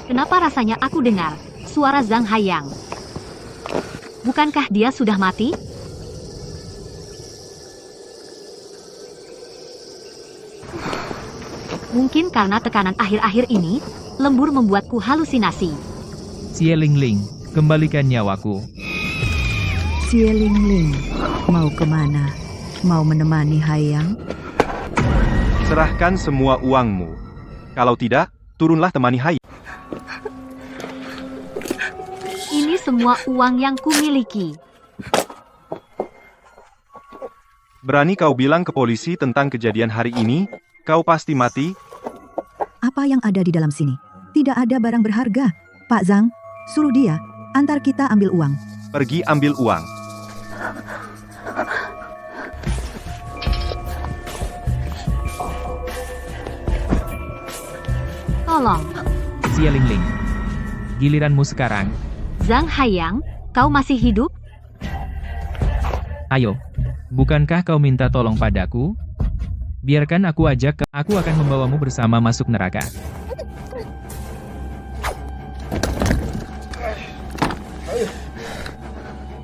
Kenapa rasanya aku dengar suara Zhang Hayang? Bukankah dia sudah mati? Mungkin karena tekanan akhir-akhir ini, lembur membuatku halusinasi. Xie Lingling, kembalikan nyawaku. Xie Lingling, mau kemana? Mau menemani Hayang? Serahkan semua uangmu. Kalau tidak, turunlah temani Hayang. Ini semua uang yang kumiliki. Berani kau bilang ke polisi tentang kejadian hari ini, kau pasti mati. Apa yang ada di dalam sini? Tidak ada barang berharga. Pak Zhang, suruh dia, antar kita ambil uang. Pergi ambil uang. Tolong, Xie Lingling. Giliranmu sekarang. Zhang Hayang, kau masih hidup? Ayo. Bukankah kau minta tolong padaku? Biarkan aku ajak aku akan membawamu bersama masuk neraka.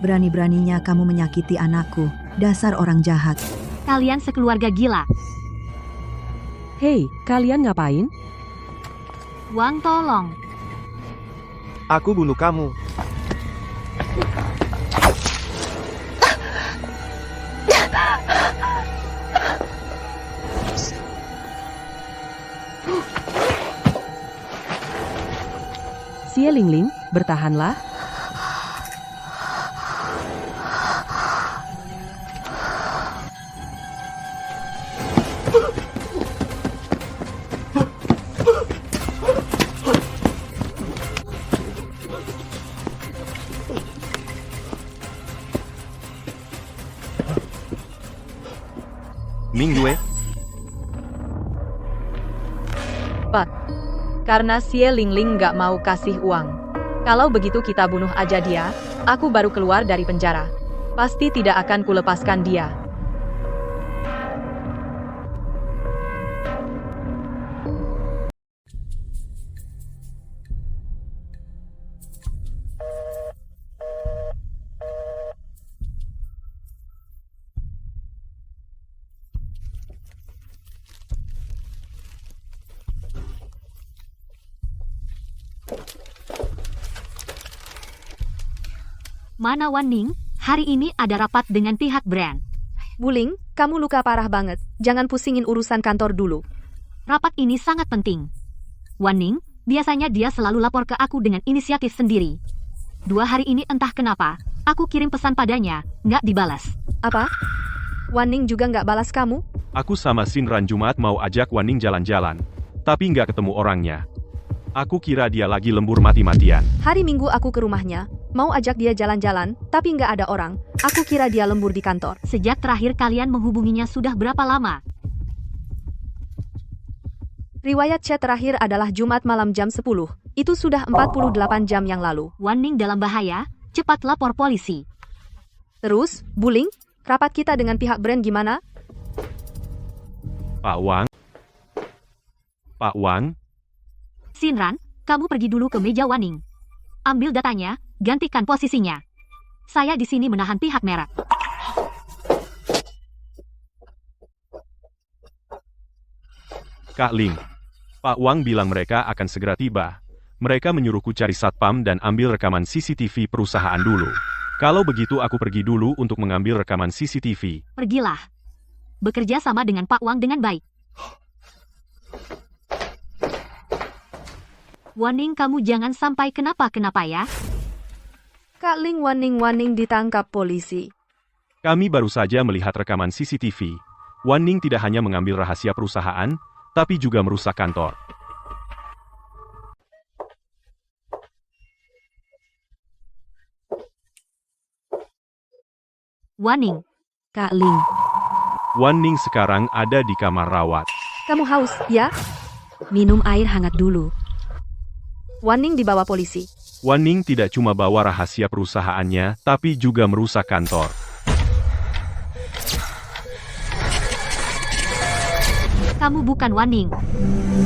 Berani-beraninya kamu menyakiti anakku. Dasar orang jahat. Kalian sekeluarga gila. Hei, kalian ngapain? Wang tolong. Aku bunuh kamu. Xie Lingling, bertahanlah. Ming Yue, Pak. Karena Xie Lingling nggak mau kasih uang. Kalau begitu kita bunuh aja dia, aku baru keluar dari penjara. Pasti tidak akan kulepaskan dia. Mana Wan Ning? Hari ini ada rapat dengan pihak brand. Wuling, kamu luka parah banget. Jangan pusingin urusan kantor dulu. Rapat ini sangat penting. Wan Ning, biasanya dia selalu lapor ke aku dengan inisiatif sendiri. 2 hari ini entah kenapa, aku kirim pesan padanya, nggak dibalas. Apa? Wan Ning juga nggak balas kamu? Aku sama Sinran Jumat mau ajak Wan Ning jalan-jalan, tapi nggak ketemu orangnya. Aku kira dia lagi lembur mati-matian. Hari Minggu aku ke rumahnya, mau ajak dia jalan-jalan, tapi nggak ada orang. Aku kira dia lembur di kantor. Sejak terakhir kalian menghubunginya sudah berapa lama? Riwayat chat terakhir adalah Jumat malam jam 10. Itu sudah 48 jam yang lalu. Wan Ning dalam bahaya, cepat lapor polisi. Terus, Wuling, rapat kita dengan pihak brand gimana? Pak Wang? Pak Wang? Sinran, kamu pergi dulu ke meja Wan Ning. Ambil datanya, gantikan posisinya. Saya di sini menahan pihak merek. Kak Ling. Pak Wang bilang mereka akan segera tiba. Mereka menyuruhku cari satpam dan ambil rekaman CCTV perusahaan dulu. Kalau begitu aku pergi dulu untuk mengambil rekaman CCTV. Pergilah. Bekerja sama dengan Pak Wang dengan baik. Wan Ning, kamu jangan sampai kenapa-kenapa ya. Kak Ling, Wan Ning ditangkap polisi. Kami baru saja melihat rekaman CCTV. Wan Ning tidak hanya mengambil rahasia perusahaan, tapi juga merusak kantor. Wan Ning. Kak Ling. Wan Ning sekarang ada di kamar rawat. Kamu haus, ya? Minum air hangat dulu. Wan Ning dibawa polisi. Wan Ning tidak cuma bawa rahasia perusahaannya, tapi juga merusak kantor. Kamu bukan Wan Ning.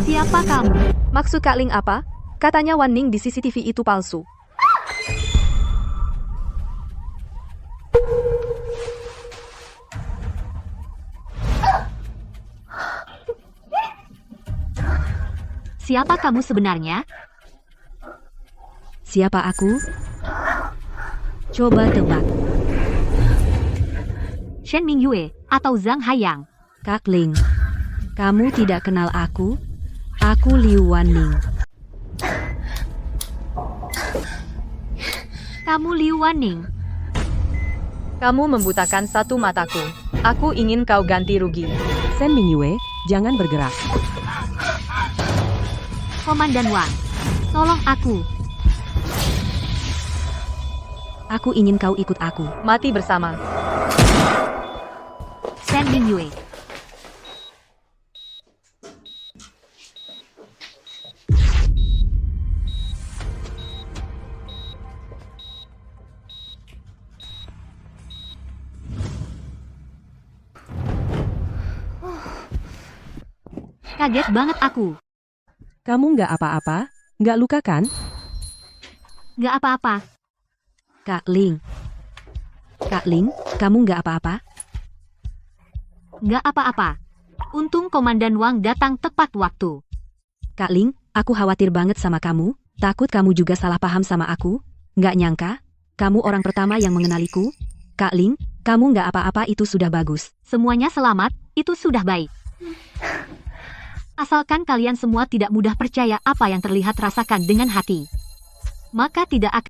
Siapa kamu? Maksud Kak Ling apa? Katanya Wan Ning di CCTV itu palsu. Siapa kamu sebenarnya? Siapa aku? Coba tebak. Shen Mingyue atau Zhang Haiyang? Kak Ling, kamu tidak kenal aku? Aku Liu Wan Ning. Kamu Liu Wan Ning. Kamu membutakan satu mataku. Aku ingin kau ganti rugi. Shen Mingyue, jangan bergerak. Komandan Wang, tolong aku. Aku ingin kau ikut aku. Mati bersama. Shen Mingyue. Kaget banget aku. Kamu nggak apa-apa? Nggak luka kan? Nggak apa-apa. Kak Ling. Kak Ling, kamu nggak apa-apa? Nggak apa-apa. Untung Komandan Wang datang tepat waktu. Kak Ling, aku khawatir banget sama kamu. Takut kamu juga salah paham sama aku. Nggak nyangka, kamu orang pertama yang mengenaliku. Kak Ling, kamu nggak apa-apa, itu sudah bagus. Semuanya selamat, itu sudah baik. Asalkan kalian semua tidak mudah percaya apa yang terlihat rasakan dengan hati. Maka tidak akan